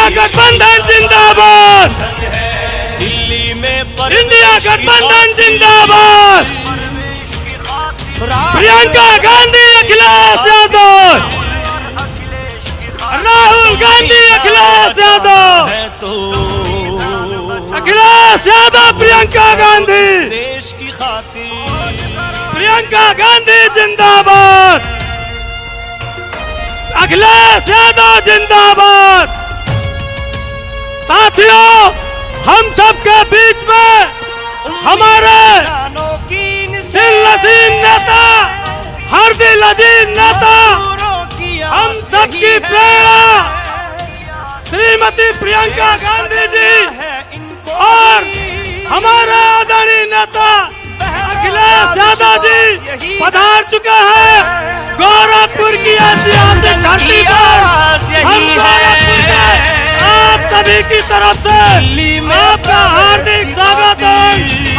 India गठबंधन जिंदाबाद, दिल्ली में इंडिया गठबंधन जिंदाबाद, प्रियंका गांधी अखिलेश यादव, राहुल गांधी अखिलेश यादव, है तो अखिलेश यादव प्रियंका गांधी, देश की खातिर प्रियंका गांधी जिंदाबाद, अखिलेश यादव जिंदाबाद। साथियों, हम सबके बीच में हमारे दिल नसीम नेता, हर दिल अजीज नेता, हम सबकी प्रेरणा श्रीमती प्रियंका गांधी जी और हमारे आदरणीय नेता अखिलेश यादव जी पधार चुके हैं गोरखपुर की ऐतिहासिक धरती पर। हम गोरखपुर के आप सभी की तरफ से आपका हार्दिक स्वागत है,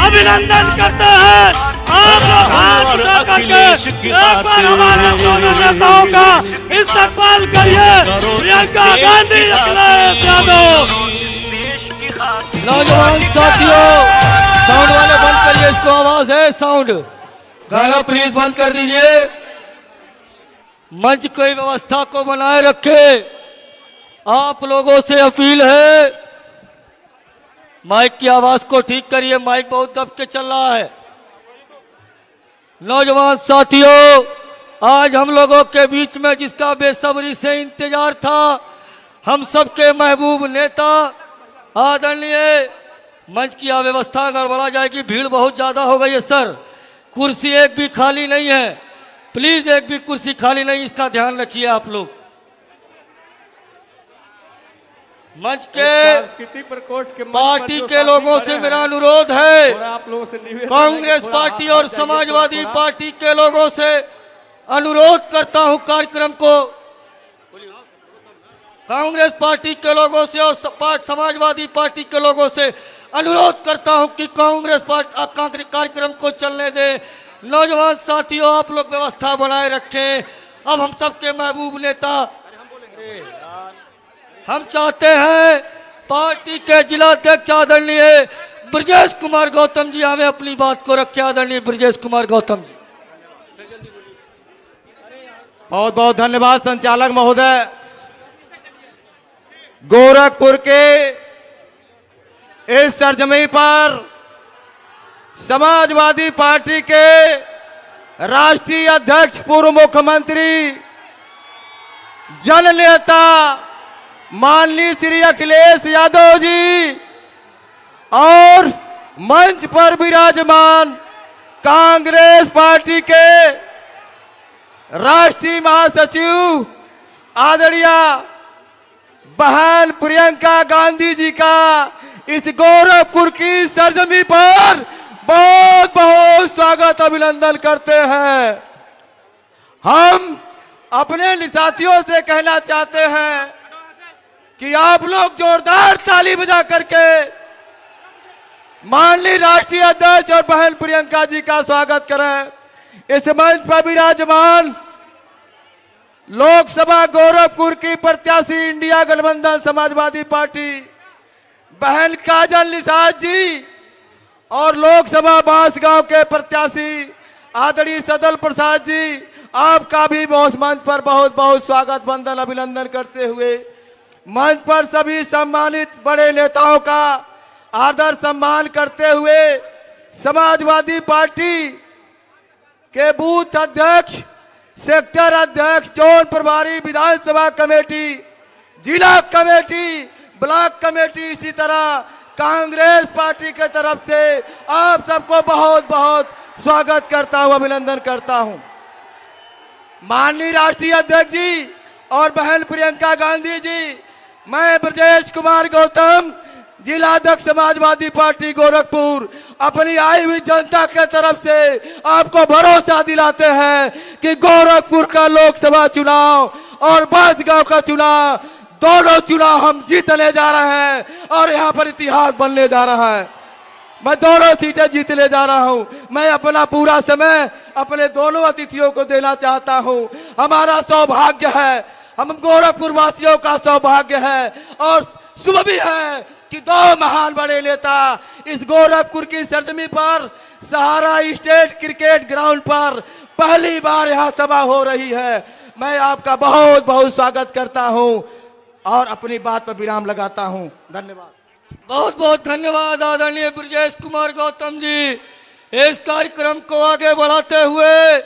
अभिनंदन करते हैं। आप लोग हाथ उठा करके एक बार हमारे दोनों नेताओं का इस्तकबाल करिए। प्रियंका गांधी अखिलेश यादव। नौजवान साथियों, साउंड वाले बंद करिए, इसको आवाज है साउंड। गाना प्लीज बंद कर दीजिए। मंच की व्यवस्था को बनाए रखे। आप लोगों से अपील है, माइक की आवाज को ठीक करिए, माइक बहुत दब के चल रहा है। नौजवान साथियों, आज हम लोगों के बीच में जिसका बेसब्री से इंतजार था, हम सबके महबूब नेता आदरणीय, मंच की अव्यवस्था गड़बड़ा जाएगी, भीड़ बहुत ज्यादा हो गई है सर। कुर्सी एक भी खाली नहीं है, प्लीज एक भी कुर्सी खाली नहीं, इसका ध्यान रखिए आप लोग। मंच के पार्टी के लोगों से मेरा अनुरोध है, कांग्रेस पार्टी और समाजवादी पार्टी के लोगों से अनुरोध करता हूं, कार्यक्रम को कांग्रेस पार्टी के लोगों से और समाजवादी पार्टी के लोगों से अनुरोध करता हूं कि कांग्रेस पार्टी कार्यक्रम को चलने दें। नौजवान साथियों, आप लोग व्यवस्था बनाए रखें। अब हम सबके महबूब नेता, हम चाहते हैं पार्टी के जिला अध्यक्ष आदरणीय ब्रजेश कुमार गौतम जी हमें अपनी बात को रखे। आदरणीय ब्रजेश कुमार गौतम जी। बहुत बहुत धन्यवाद संचालक महोदय। गोरखपुर के इस सरजमी पर समाजवादी पार्टी के राष्ट्रीय अध्यक्ष, पूर्व मुख्यमंत्री, जननेता माननीय श्री अखिलेश यादव जी और मंच पर विराजमान कांग्रेस पार्टी के राष्ट्रीय महासचिव आदरणीय बहन प्रियंका गांधी जी का इस गोरखपुर की सरजमी पर बहुत बहुत स्वागत, अभिनंदन करते हैं। हम अपने साथियों से कहना चाहते हैं कि आप लोग जोरदार ताली बजा करके माननीय राष्ट्रीय अध्यक्ष और बहन प्रियंका जी का स्वागत करें। इस मंच पर विराजमान लोकसभा गोरखपुर की प्रत्याशी, इंडिया गठबंधन समाजवादी पार्टी बहन काजल निषाद जी और लोकसभा बांसगांव के प्रत्याशी आदरणीय सदल प्रसाद जी, आपका भी बहुत मंच पर बहुत बहुत स्वागत, वंदन, अभिनंदन करते हुए मंच पर सभी सम्मानित बड़े नेताओं का आदर सम्मान करते हुए समाजवादी पार्टी के बूथ अध्यक्ष, सेक्टर अध्यक्ष, जोन प्रभारी, विधानसभा कमेटी, जिला कमेटी, ब्लॉक कमेटी, इसी तरह कांग्रेस पार्टी के तरफ से आप सबको बहुत बहुत स्वागत करता हूं, अभिनंदन करता हूं। माननीय राष्ट्रीय अध्यक्ष जी और बहन प्रियंका गांधी जी, मैं ब्रजेश कुमार गौतम, जिला अध्यक्ष समाजवादी पार्टी गोरखपुर, अपनी आई हुई जनता के तरफ से आपको भरोसा दिलाते हैं कि गोरखपुर का लोकसभा चुनाव और बांसगांव का चुनाव, दोनों चुनाव हम जीतने जा रहे हैं और यहाँ पर इतिहास बनने जा रहा है। मैं दोनों सीटें जीतने जा रहा हूं। मैं अपना पूरा समय अपने दोनों अतिथियों को देना चाहता हूं। हमारा सौभाग्य है हम गोरखपुर वासियों का सौभाग्य है और शुभ भी है कि दो महान बड़े नेता इस गोरखपुर की सरजमी पर सहारा स्टेट क्रिकेट ग्राउंड पर पहली बार यहाँ सभा हो रही है। मैं आपका बहुत बहुत स्वागत करता हूँ और अपनी बात पर विराम लगाता हूँ। धन्यवाद। बहुत बहुत धन्यवाद आदरणीय ब्रजेश कुमार गौतम जी। इस कार्यक्रम को आगे बढ़ाते हुए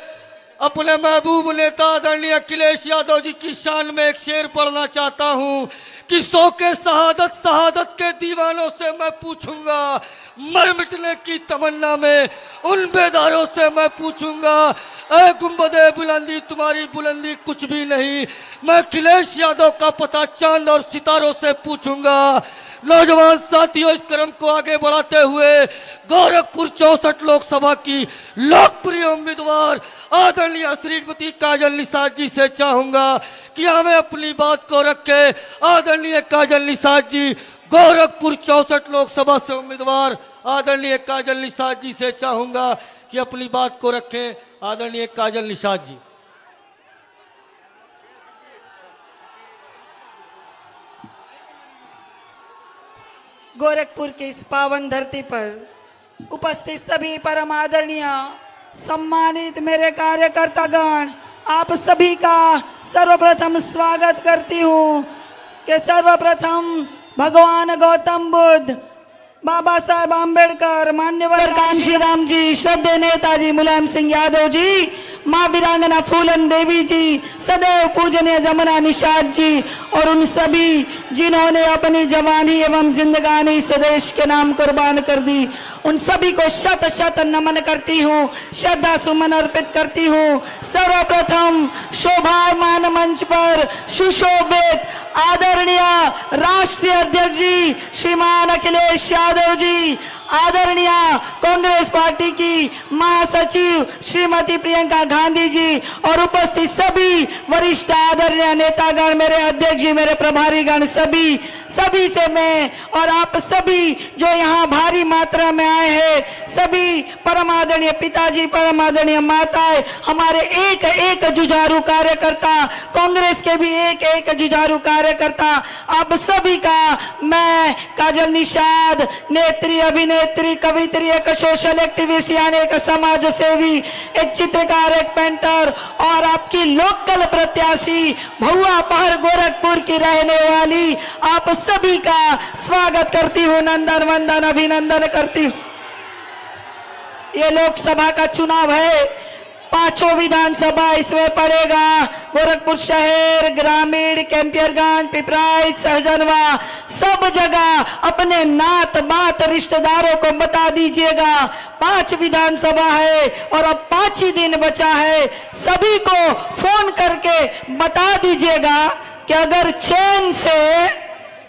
अपने महबूब नेता आदरणीय अखिलेश यादव जी की शान में एक शेर पढ़ना चाहता हूं कि 100 के शहादत के दीवानों से मैं पूछूंगा, मर मिटने की तमन्ना में उन बेदारों से मैं पूछूंगा, ऐ गुंबदे बुलंदी तुम्हारी बुलंदी कुछ भी नहीं। मैं अखिलेश यादव का पता चांद और सितारों से पूछूंगा। नौजवान साथियों, इस क्रम को आगे बढ़ाते हुए गोरखपुर 64 लोकसभा की लोकप्रिय उम्मीदवार आदरणीय श्रीमती काजल निषाद जी से चाहूंगा कि हमें अपनी बात को रखे। आदरणीय काजल निषाद जी, गोरखपुर 64 लोकसभा से उम्मीदवार आदरणीय काजल निषाद जी से चाहूंगा कि अपनी बात को रखें। आदरणीय काजल निषाद जी। गोरखपुर की इस पावन धरती पर उपस्थित सभी परम आदरणीय सम्मानित मेरे कार्यकर्तागण, आप सभी का सर्वप्रथम स्वागत करती हूँ कि सर्वप्रथम भगवान गौतम बुद्ध, बाबा साहेब आम्बेडकर, मान्यवर कांशीराम जी, श्रद्धेय नेताजी मुलायम सिंह यादव जी, माँ वीरांगना फूलन देवी जी, सदैव पूजनीय जमुना निषाद जी और उन सभी जिन्होंने अपनी जवानी एवं जिंदगानी स्वदेश के नाम कुर्बान कर दी, उन सभी को शत शत नमन करती हूँ, श्रद्धा सुमन अर्पित करती हूँ। सर्वप्रथम शोभायमान मंच पर सुशोभित आदरणीय राष्ट्रीय अध्यक्ष जी श्रीमान अखिलेश यादव जी, आदरणीय कांग्रेस पार्टी की महासचिव श्रीमती प्रियंका गांधी जी और उपस्थित सभी वरिष्ठ आदरणीय नेतागण, मेरे अध्यक्ष जी, मेरे प्रभारीगण, सभी से मैं और आप सभी जो यहाँ भारी मात्रा में आए हैं, सभी परम आदरणीय पिताजी, परम आदरणीय माताएं, हमारे एक एक जुझारू कार्यकर्ता, कांग्रेस के भी एक एक जुझारू कार्यकर्ता, आप सभी का मैं काजल निषाद, नेत्री, अभिनेत्री, कवित्री, एक सोशल एक्टिविस्ट यानी एक समाज सेवी, एक चित्रकार, एक पेंटर और आपकी लोकल प्रत्याशी भुआ पहर गोरखपुर की रहने वाली आप सभी का स्वागत करती हूँ, नंदन वंदन अभिनंदन करती हूँ। ये लोकसभा का चुनाव है, 5 विधानसभा इसमें पड़ेगा। गोरखपुर शहर, ग्रामीण, कैंपियरगंज, पिपराइच, सहजनवा, सब जगह अपने नात बात रिश्तेदारों को बता दीजिएगा। 5 विधानसभा है और अब 5 ही दिन बचा है। सभी को फोन करके बता दीजिएगा कि अगर चैन से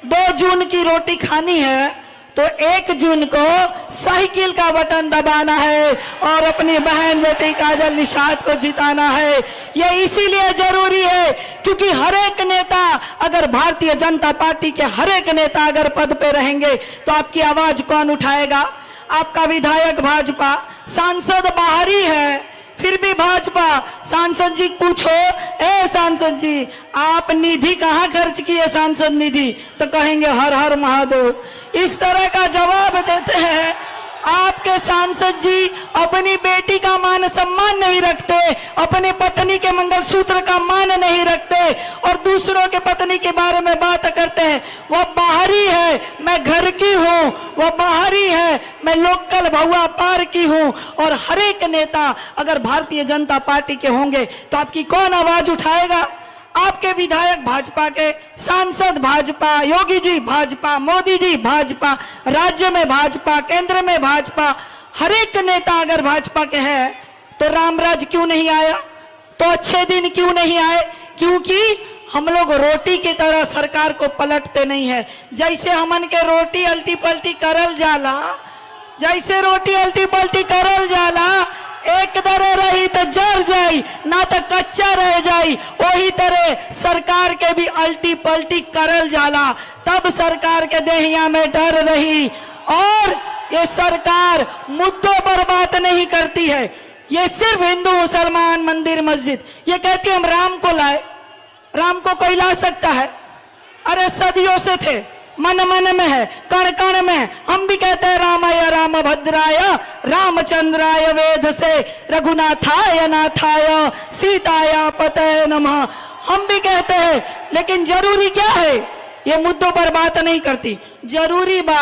2 जून की रोटी खानी है तो 1 जून को साइकिल का बटन दबाना है और अपनी बहन बेटी काजल निषाद को जिताना है। ये इसीलिए जरूरी है क्योंकि हर एक नेता, अगर भारतीय जनता पार्टी के हर एक नेता अगर पद पे रहेंगे तो आपकी आवाज कौन उठाएगा? आपका विधायक भाजपा, सांसद बाहरी है फिर भी भाजपा। सांसद जी पूछो, ए सांसद जी आप निधि कहाँ खर्च किए, सांसद निधि, तो कहेंगे हर हर महादेव। इस तरह का जवाब देते हैं। आपके सांसद जी अपनी बेटी का मान सम्मान नहीं रखते, अपनी पत्नी के मंगलसूत्र का मान नहीं रखते और दूसरों के पत्नी के बारे में बात करते हैं। वह बाहरी है, मैं घर की हूँ, वह बाहरी है, मैं लोकल भुआ पार की हूँ। और हर एक नेता अगर भारतीय जनता पार्टी के होंगे तो आपकी कौन आवाज उठाएगा? आपके विधायक भाजपा के, सांसद भाजपा, योगी जी भाजपा, मोदी जी भाजपा, राज्य में भाजपा, केंद्र में भाजपा, हर एक नेता अगर भाजपा के हैं तो रामराज क्यों नहीं आया, तो अच्छे दिन क्यों नहीं आए? क्योंकि हम लोग रोटी की तरह सरकार को पलटते नहीं है। जैसे हमन के रोटी अल्टी पल्टी करल जाला, जैसे रोटी अल्टी पल्टी करल जाला, एक तरह रही तो जर जाई ना तो कच्चा रह जाई, वही तरह सरकार के भी अल्टी पल्टी करल जाला, तब सरकार के देहिया में डर रही। और ये सरकार मुद्दों पर बात नहीं करती है, ये सिर्फ हिंदू मुसलमान मंदिर मस्जिद, ये कहती है हम राम को लाए, राम को कोई ला सकता है? अरे सदियों से थे, मन मन में है, कण कण में। हम भी कहते हैं रामाय राम भद्राय रामचंद्राय वेद से रघुनाथाय नाथाय सीताया पतये नमः। हम भी कहते हैं, लेकिन जरूरी क्या है? ये मुद्दों पर बात नहीं करती। जरूरी बा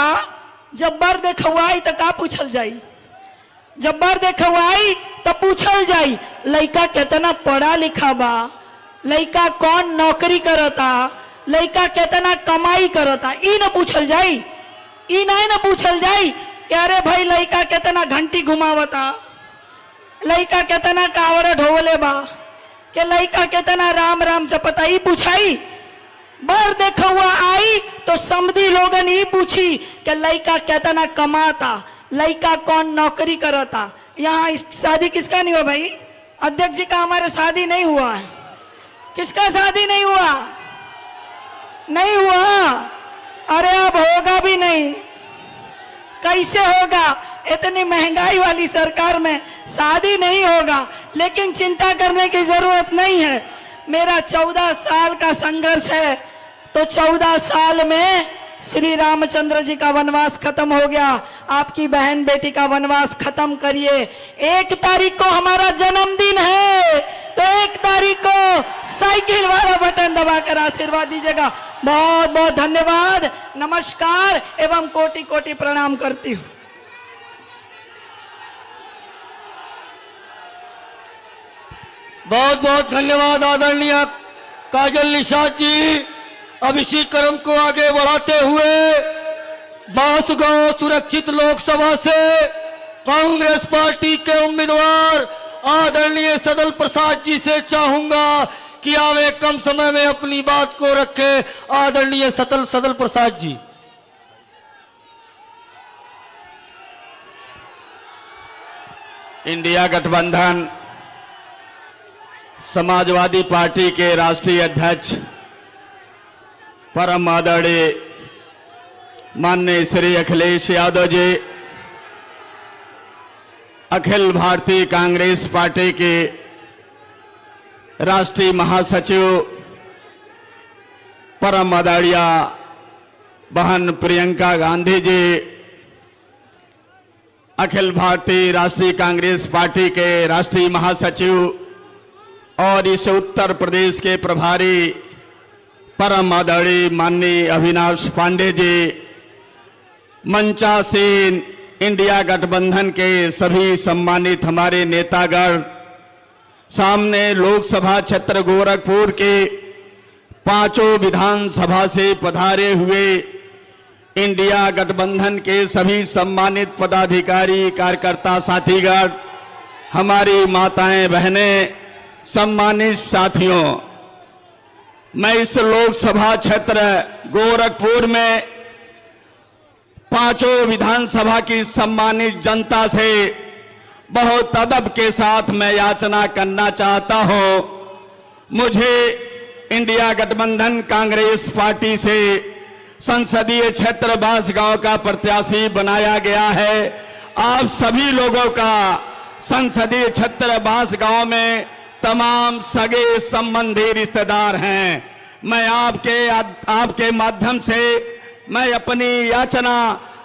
जब बर देखवाई तो का पूछल जाई, जब बर देखवाई तो पूछल जाई लइका कितना पढ़ा लिखा बा, लइका कौन नौकरी करता, लइका कितना कमाई करता, ई न पूछल जाई, ई नहीं न पूछल जाई कि अरे भाई लइका कितना घंटी घुमावता, लइका कितना कावड़ ढोले बा, के लइका कितना राम राम जपता, ई पूछाई। बर देखा हुआ आई तो समधी लोगन ही पूछी कि लइका कितना कमाता, लइका कौन नौकरी करता। यहाँ शादी किसका नहीं हुआ भाई? अध्यक्ष जी का हमारे शादी नहीं हुआ है। किसका शादी नहीं हुआ? नहीं हुआ। अरे अब होगा भी नहीं। कैसे होगा? इतनी महंगाई वाली सरकार में शादी नहीं होगा। लेकिन चिंता करने की जरूरत नहीं है। मेरा 14 साल का संघर्ष है, तो 14 साल में श्री रामचंद्र जी का वनवास खत्म हो गया। आपकी बहन बेटी का वनवास खत्म करिए। 1 तारीख को हमारा जन्मदिन है, तो 1 तारीख को साइकिल वाला बटन दबाकर आशीर्वाद दीजिएगा। बहुत बहुत धन्यवाद, नमस्कार एवं कोटि कोटि प्रणाम करती हूँ। बहुत बहुत धन्यवाद आदरणीय काजल निषाद जी। अब इसी क्रम को आगे बढ़ाते हुए बांसगांव सुरक्षित लोकसभा से कांग्रेस पार्टी के उम्मीदवार आदरणीय सदल प्रसाद जी से चाहूंगा कि आवे कम समय में अपनी बात को रखे। आदरणीय सदल प्रसाद जी। इंडिया गठबंधन समाजवादी पार्टी के राष्ट्रीय अध्यक्ष परम आदरणीय माननीय श्री अखिलेश यादव जी, अखिल भारतीय कांग्रेस पार्टी के राष्ट्रीय महासचिव परम आदरणीय बहन प्रियंका गांधी जी, अखिल भारतीय राष्ट्रीय कांग्रेस पार्टी के राष्ट्रीय महासचिव और इस उत्तर प्रदेश के प्रभारी परम आदरणीय माननीय अविनाश पांडे जी, मंचासीन इंडिया गठबंधन के सभी सम्मानित हमारे नेतागण, सामने लोकसभा क्षेत्र गोरखपुर के 5 विधानसभा से पधारे हुए इंडिया गठबंधन के सभी सम्मानित पदाधिकारी कार्यकर्ता साथीगण, हमारी माताएं बहनें, सम्मानित साथियों, मैं इस लोकसभा क्षेत्र गोरखपुर में 5 विधानसभा की सम्मानित जनता से बहुत अदब के साथ मैं याचना करना चाहता हूं। मुझे इंडिया गठबंधन कांग्रेस पार्टी से संसदीय क्षेत्र बांसगांव का प्रत्याशी बनाया गया है। आप सभी लोगों का संसदीय क्षेत्र बांसगांव में तमाम सगे संबंधी रिश्तेदार हैं। मैं आपके माध्यम से मैं अपनी याचना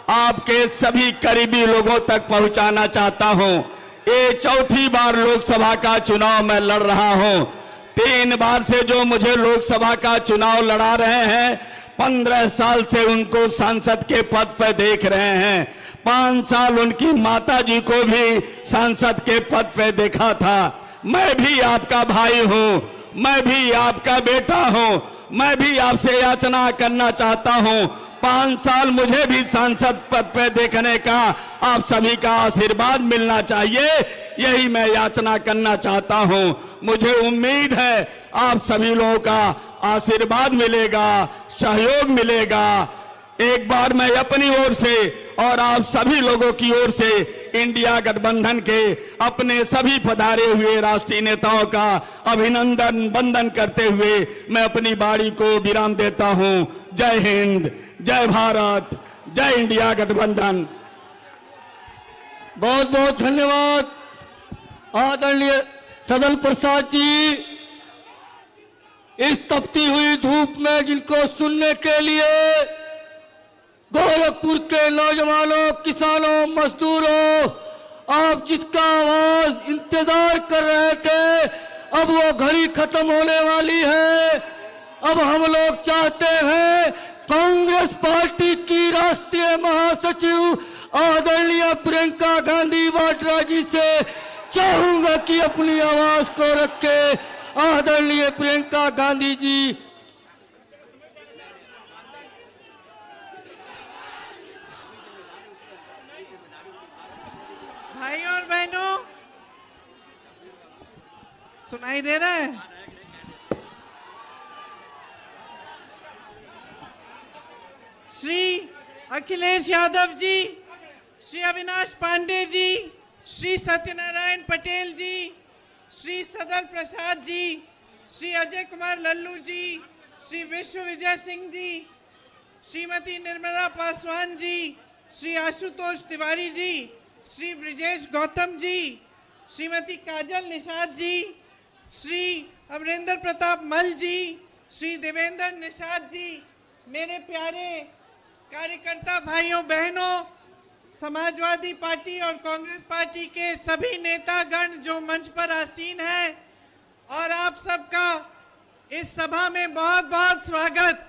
आपके सभी करीबी लोगों तक पहुंचाना चाहता हूं। ये 4थी बार लोकसभा का चुनाव मैं लड़ रहा हूं। 3 बार से जो मुझे लोकसभा का चुनाव लड़ा रहे हैं, 15 साल से उनको सांसद के पद पर देख रहे हैं। 5 साल उनकी माताजी को भी सांसद के पद पर देखा था। मैं भी आपका भाई हूं, मैं भी आपका बेटा हूं, मैं भी आपसे याचना करना चाहता हूं। 5 साल मुझे भी सांसद पद पे देखने का आप सभी का आशीर्वाद मिलना चाहिए, यही मैं याचना करना चाहता हूं। मुझे उम्मीद है आप सभी लोगों का आशीर्वाद मिलेगा, सहयोग मिलेगा। एक बार मैं अपनी ओर से और आप सभी लोगों की ओर से इंडिया गठबंधन के अपने सभी पधारे हुए राष्ट्रीय नेताओं का अभिनंदन वंदन करते हुए मैं अपनी बारी को विराम देता हूं। जय हिंद, जय भारत, जय इंडिया गठबंधन। बहुत बहुत धन्यवाद आदरणीय सदल प्रसाद जी। इस तपती हुई धूप में जिनको सुनने के लिए गोरखपुर के नौजवानों, किसानों, मजदूरों, आप जिसका आवाज इंतजार कर रहे थे, अब वो घड़ी खत्म होने वाली है। अब हम लोग चाहते हैं कांग्रेस पार्टी की राष्ट्रीय महासचिव आदरणीय प्रियंका गांधी वाड्रा जी से चाहूंगा कि अपनी आवाज को रखे। आदरणीय प्रियंका गांधी जी। भाई और बहनों, सुनाई दे रहा है? श्री अखिलेश यादव जी, श्री अविनाश पांडे जी, श्री सत्यनारायण पटेल जी, श्री सदल प्रसाद जी, श्री अजय कुमार लल्लू जी, श्री विश्व विजय सिंह जी, श्रीमती निर्मला पासवान जी, श्री आशुतोष तिवारी जी, श्री ब्रिजेश गौतम जी, श्रीमती काजल निषाद जी, श्री अमरेंद्र प्रताप मल जी, श्री देवेंद्र निषाद जी, मेरे प्यारे कार्यकर्ता भाइयों बहनों, समाजवादी पार्टी और कांग्रेस पार्टी के सभी नेतागण जो मंच पर आसीन हैं, और आप सबका इस सभा में बहुत बहुत स्वागत।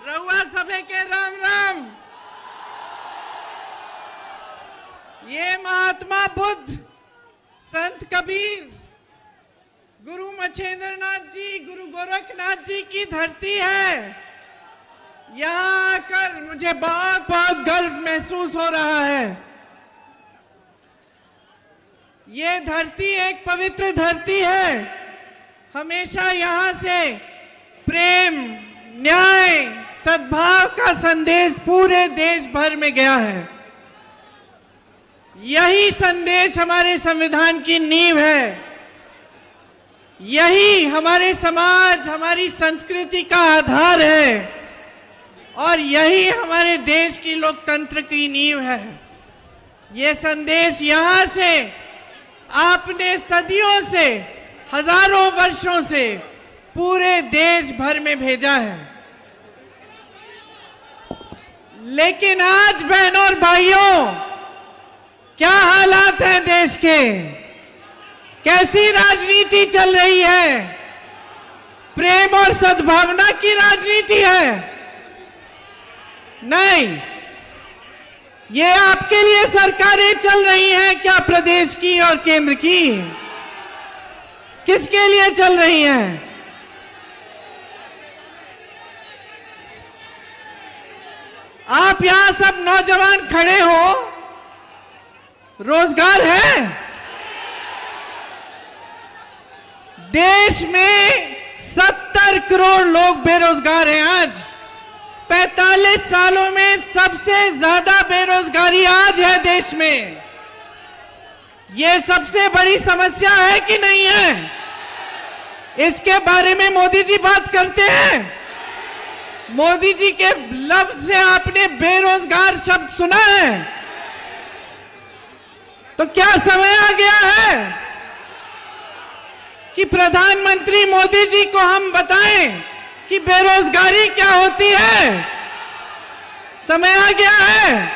रउआ सभे के राम राम। ये महात्मा बुद्ध, संत कबीर, गुरु मच्छेंद्रनाथ जी, गुरु गोरखनाथ जी की धरती है। यहाँ आकर मुझे बहुत बहुत गर्व महसूस हो रहा है। ये धरती एक पवित्र धरती है। हमेशा यहाँ से प्रेम, न्याय, सद्भाव का संदेश पूरे देश भर में गया है। यही संदेश हमारे संविधान की नींव है। यही हमारे समाज, हमारी संस्कृति का आधार है, और यही हमारे देश की लोकतंत्र की नींव है। ये संदेश यहाँ से आपने सदियों से, हजारों वर्षों से पूरे देश भर में भेजा है। लेकिन आज बहनों और भाइयों, क्या हालात हैं देश के? कैसी राजनीति चल रही है? प्रेम और सद्भावना की राजनीति है? नहीं, ये आपके लिए सरकारें चल रही हैं क्या? प्रदेश की और केंद्र की? किसके लिए चल रही हैं? आप यहां सब नौजवान खड़े हो, रोजगार है? देश में 70 करोड़ लोग बेरोजगार हैं आज। 45 सालों में सबसे ज्यादा बेरोजगारी आज है देश में। ये सबसे बड़ी समस्या है कि नहीं है? इसके बारे में मोदी जी बात करते हैं। मोदी जी के लफ्ज से आपने बेरोजगार शब्द सुना है? तो क्या समय आ गया है कि प्रधानमंत्री मोदी जी को हम बताएं कि बेरोजगारी क्या होती है? समय आ गया है।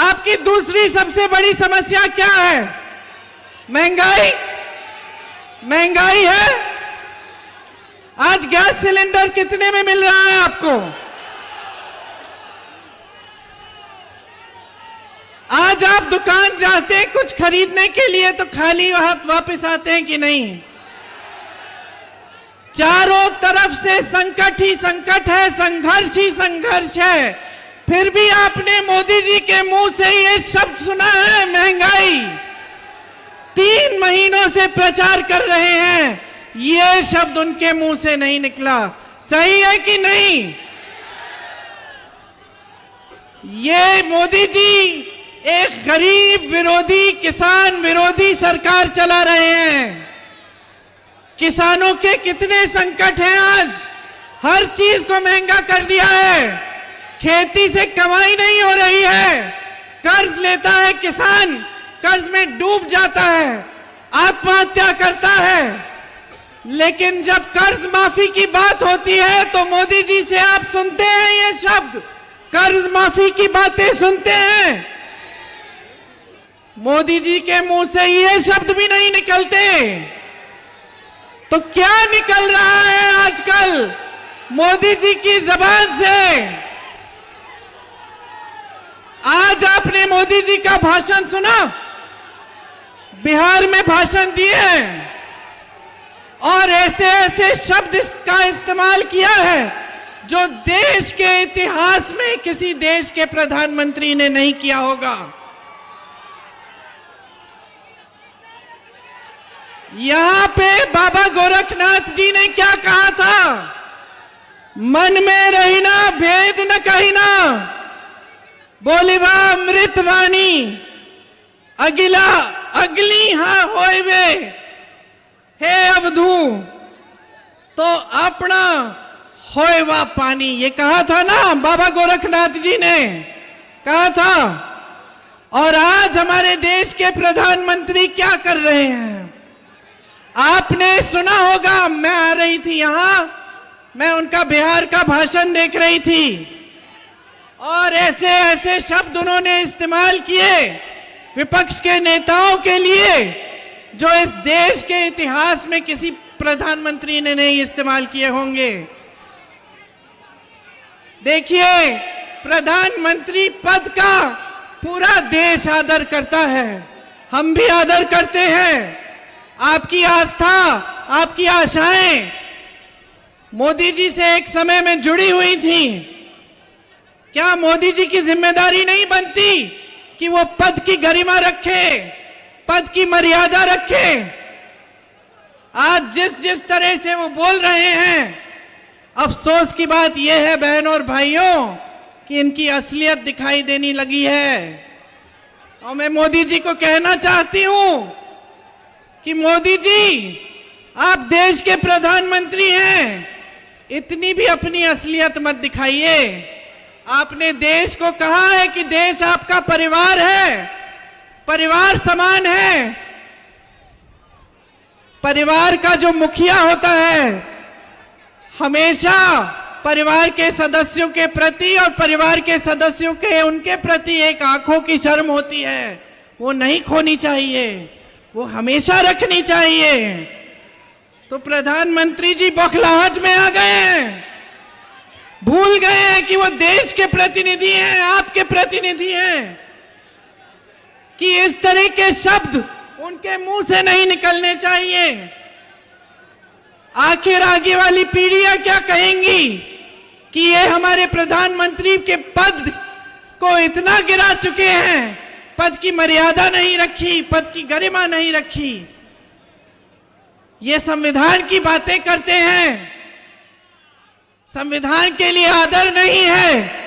आपकी दूसरी सबसे बड़ी समस्या क्या है? महंगाई। महंगाई है। आज गैस सिलेंडर कितने में मिल रहा है आपको? आज आप दुकान जाते हैं कुछ खरीदने के लिए तो खाली हाथ वापस आते हैं कि नहीं? चारों तरफ से संकट ही संकट है, संघर्ष ही संघर्ष है। फिर भी आपने मोदी जी के मुंह से ये शब्द सुना है, महंगाई। 3 महीनों से प्रचार कर रहे हैं, ये शब्द उनके मुंह से नहीं निकला। सही है कि नहीं? ये मोदी जी एक गरीब विरोधी, किसान विरोधी सरकार चला रहे हैं। किसानों के कितने संकट हैं आज। हर चीज को महंगा कर दिया है। खेती से कमाई नहीं हो रही है। कर्ज लेता है किसान, कर्ज में डूब जाता है। आत्महत्या करता है, लेकिन जब कर्ज माफी की बात होती है तो मोदी जी से आप सुनते हैं ये शब्द, कर्ज माफी की बातें सुनते हैं। मोदी जी के मुंह से ये शब्द भी नहीं निकलते। तो क्या निकल रहा है आजकल मोदी जी की जबान से? आज आपने मोदी जी का भाषण सुना, बिहार में भाषण दिए और ऐसे ऐसे शब्द का इस्तेमाल किया है जो देश के इतिहास में किसी देश के प्रधानमंत्री ने नहीं किया होगा। यहां पे बाबा गोरखनाथ जी ने क्या कहा था? मन में रहिना भेद न कहिना, बोलिबा अमृत वाणी, अगिला अगली हाँ होइबे, हे अवधू तो अपना होएवा पानी। ये कहा था ना बाबा गोरखनाथ जी ने कहा था। और आज हमारे देश के प्रधानमंत्री क्या कर रहे हैं? आपने सुना होगा, मैं आ रही थी यहां, मैं उनका बिहार का भाषण देख रही थी और ऐसे ऐसे शब्द उन्होंने इस्तेमाल किए विपक्ष के नेताओं के लिए जो इस देश के इतिहास में किसी प्रधानमंत्री ने नहीं इस्तेमाल किए होंगे। देखिए, प्रधानमंत्री पद का पूरा देश आदर करता है, हम भी आदर करते हैं। आपकी आस्था, आपकी आशाएं मोदी जी से एक समय में जुड़ी हुई थी। क्या मोदी जी की जिम्मेदारी नहीं बनती कि वो पद की गरिमा रखे, पद की मर्यादा रखे? आज जिस जिस तरह से वो बोल रहे हैं, अफसोस की बात यह है बहनों और भाइयों कि इनकी असलियत दिखाई देने लगी है। और मैं मोदी जी को कहना चाहती हूं कि मोदी जी, आप देश के प्रधानमंत्री हैं, इतनी भी अपनी असलियत मत दिखाइए। आपने देश को कहा है कि देश आपका परिवार है, परिवार समान है। परिवार का जो मुखिया होता है हमेशा परिवार के सदस्यों के प्रति और परिवार के सदस्यों के उनके प्रति एक आंखों की शर्म होती है, वो नहीं खोनी चाहिए, वो हमेशा रखनी चाहिए। तो प्रधानमंत्री जी बौखलाहट में आ गए हैं, भूल गए हैं कि वो देश के प्रतिनिधि हैं, आपके प्रतिनिधि हैं, कि इस तरह के शब्द उनके मुंह से नहीं निकलने चाहिए। आखिर आगे वाली पीढ़ियां क्या कहेंगी कि ये हमारे प्रधानमंत्री के पद को इतना गिरा चुके हैं, पद की मर्यादा नहीं रखी, पद की गरिमा नहीं रखी। ये संविधान की बातें करते हैं, संविधान के लिए आदर नहीं है।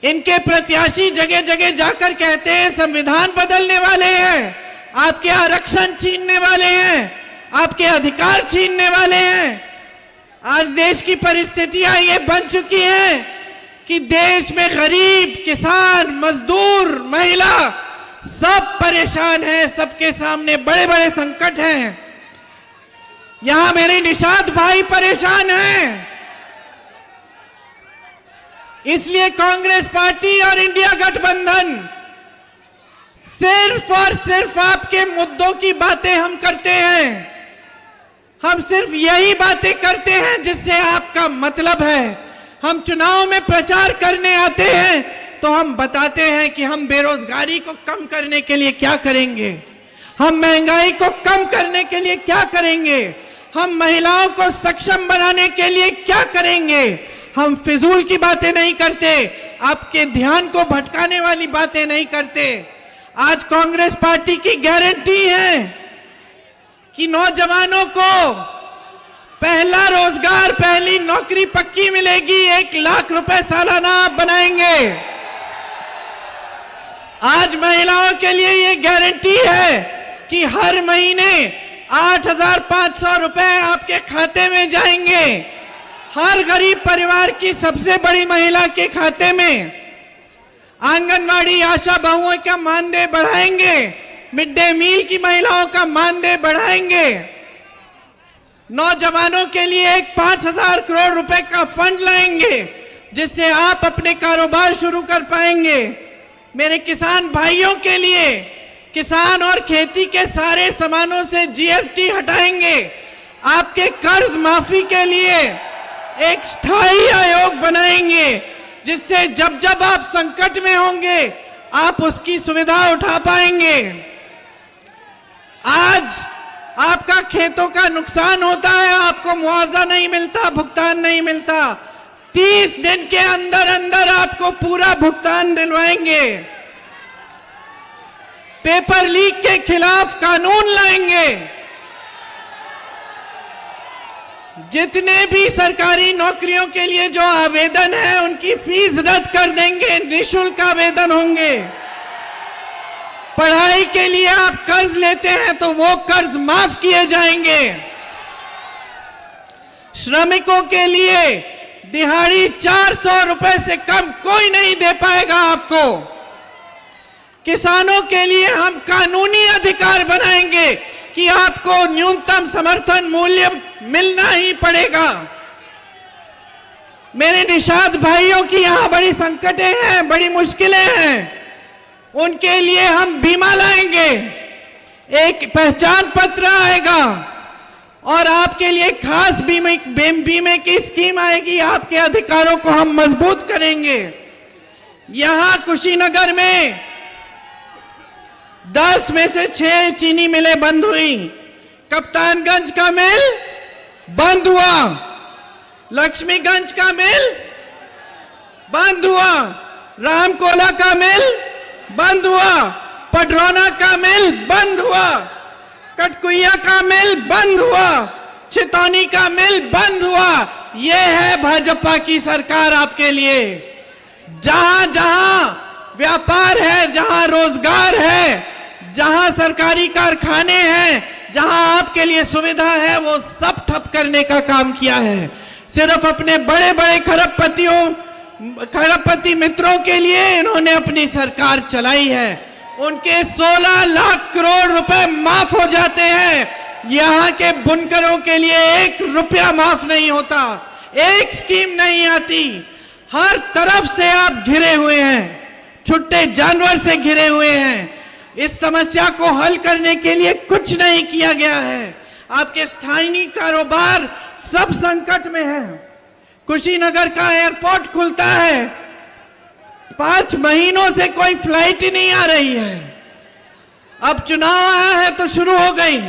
इनके प्रत्याशी जगह जगह जाकर कहते हैं संविधान बदलने वाले हैं, आपके आरक्षण छीनने वाले हैं, आपके अधिकार छीनने वाले हैं। आज देश की परिस्थितियां ये बन चुकी हैं कि देश में गरीब, किसान, मजदूर, महिला सब परेशान हैं, सबके सामने बड़े बड़े संकट हैं। यहां मेरे निषाद भाई परेशान हैं। इसलिए कांग्रेस पार्टी और इंडिया गठबंधन सिर्फ और सिर्फ आपके मुद्दों की बातें हम करते हैं। हम सिर्फ यही बातें करते हैं जिससे आपका मतलब है। हम चुनाव में प्रचार करने आते हैं तो हम बताते हैं कि हम बेरोजगारी को कम करने के लिए क्या करेंगे, हम महंगाई को कम करने के लिए क्या करेंगे, हम महिलाओं को सक्षम बनाने के लिए क्या करेंगे। हम फिजूल की बातें नहीं करते, आपके ध्यान को भटकाने वाली बातें नहीं करते। आज कांग्रेस पार्टी की गारंटी है कि नौजवानों को पहला रोजगार, पहली नौकरी पक्की मिलेगी, 1 लाख रुपए सालाना आप बनाएंगे। आज महिलाओं के लिए ये गारंटी है कि हर महीने 8,500 रुपए आपके खाते में जाएंगे। हर गरीब परिवार की सबसे बड़ी महिला के खाते में। आंगनवाड़ी आशा बहुओं का मानदेय बढ़ाएंगे, मिड डे मील की महिलाओं का मानदेय बढ़ाएंगे, नौजवानों के लिए एक 5,000 करोड़ रुपए का फंड लाएंगे जिससे आप अपने कारोबार शुरू कर पाएंगे। मेरे किसान भाइयों के लिए किसान और खेती के सारे सामानों से जीएसटी हटाएंगे। आपके कर्ज माफी के लिए एक स्थायी आयोग बनाएंगे जिससे जब जब आप संकट में होंगे आप उसकी सुविधा उठा पाएंगे। आज आपका खेतों का नुकसान होता है, आपको मुआवजा नहीं मिलता, भुगतान नहीं मिलता, 30 दिन के अंदर अंदर आपको पूरा भुगतान दिलवाएंगे। पेपर लीक के खिलाफ कानून लाएंगे। जितने भी सरकारी नौकरियों के लिए जो आवेदन है उनकी फीस रद्द कर देंगे, निःशुल्क आवेदन होंगे। पढ़ाई के लिए आप कर्ज लेते हैं तो वो कर्ज माफ किए जाएंगे। श्रमिकों के लिए दिहाड़ी 400 रुपए से कम कोई नहीं दे पाएगा आपको। किसानों के लिए हम कानूनी अधिकार बनाएंगे कि आपको न्यूनतम समर्थन मूल्य मिलना ही पड़ेगा। मेरे निषाद भाइयों की यहां बड़ी संकटें हैं, बड़ी मुश्किलें हैं, उनके लिए हम बीमा लाएंगे, एक पहचान पत्र आएगा और आपके लिए खास बीमे की स्कीम आएगी। आपके अधिकारों को हम मजबूत करेंगे। यहां कुशीनगर में 10 में से 6 चीनी मिलें बंद हुई। कप्तानगंज का मिल बंद हुआ, लक्ष्मीगंज का मिल बंद हुआ, रामकोला का मिल बंद हुआ, पडरौना का मिल बंद हुआ, कटकुइया का मिल बंद हुआ, छितौनी का मिल बंद हुआ। यह है भाजपा की सरकार आपके लिए। जहां जहां व्यापार है, जहां रोजगार है, जहां सरकारी कारखाने हैं, जहां आपके लिए सुविधा है, वो सब ठप करने का काम किया है। सिर्फ अपने बड़े बड़े खरबपति मित्रों के लिए इन्होंने अपनी सरकार चलाई है। उनके 16 लाख करोड़ रुपए माफ हो जाते हैं। यहां के बुनकरों के लिए 1 रुपया माफ नहीं होता, एक स्कीम नहीं आती। हर तरफ से आप घिरे हुए हैं, छुट्टे जानवर से घिरे हुए हैं। इस समस्या को हल करने के लिए कुछ नहीं किया गया है। आपके स्थानीय कारोबार सब संकट में है। कुशीनगर का एयरपोर्ट खुलता है, 5 महीनों से कोई फ्लाइट ही नहीं आ रही है। अब चुनाव आया है तो शुरू हो गई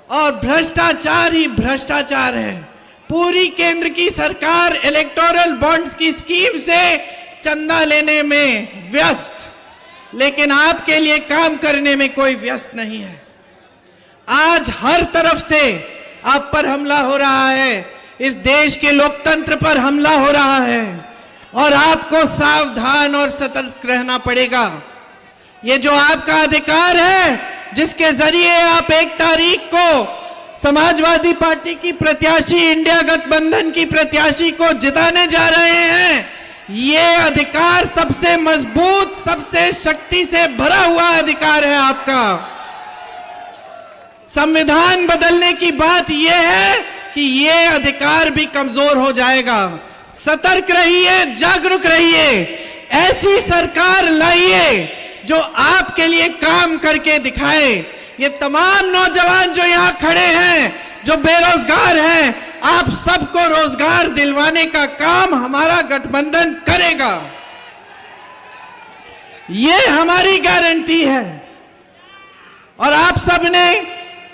और भ्रष्टाचार ही भ्रष्टाचार है। पूरी केंद्र की सरकार इलेक्टोरल बॉन्ड्स की स्कीम से चंदा लेने में व्यस्त, लेकिन आपके लिए काम करने में कोई व्यस्त नहीं है। आज हर तरफ से आप पर हमला हो रहा है, इस देश के लोकतंत्र पर हमला हो रहा है और आपको सावधान और सतर्क रहना पड़ेगा। ये जो आपका अधिकार है, जिसके जरिए आप 1 तारीख को समाजवादी पार्टी की प्रत्याशी, इंडिया गठबंधन की प्रत्याशी को जिताने जा रहे हैं, ये अधिकार सबसे मजबूत, सबसे शक्ति से भरा हुआ अधिकार है आपका। संविधान बदलने की बात यह है कि ये अधिकार भी कमजोर हो जाएगा। सतर्क रहिए, जागरूक रहिए, ऐसी सरकार लाइए जो आपके लिए काम करके दिखाए। ये तमाम नौजवान जो यहाँ खड़े हैं, जो बेरोजगार हैं, आप सबको रोजगार दिलवाने का काम हमारा गठबंधन करेगा। ये हमारी गारंटी है। और आप सबने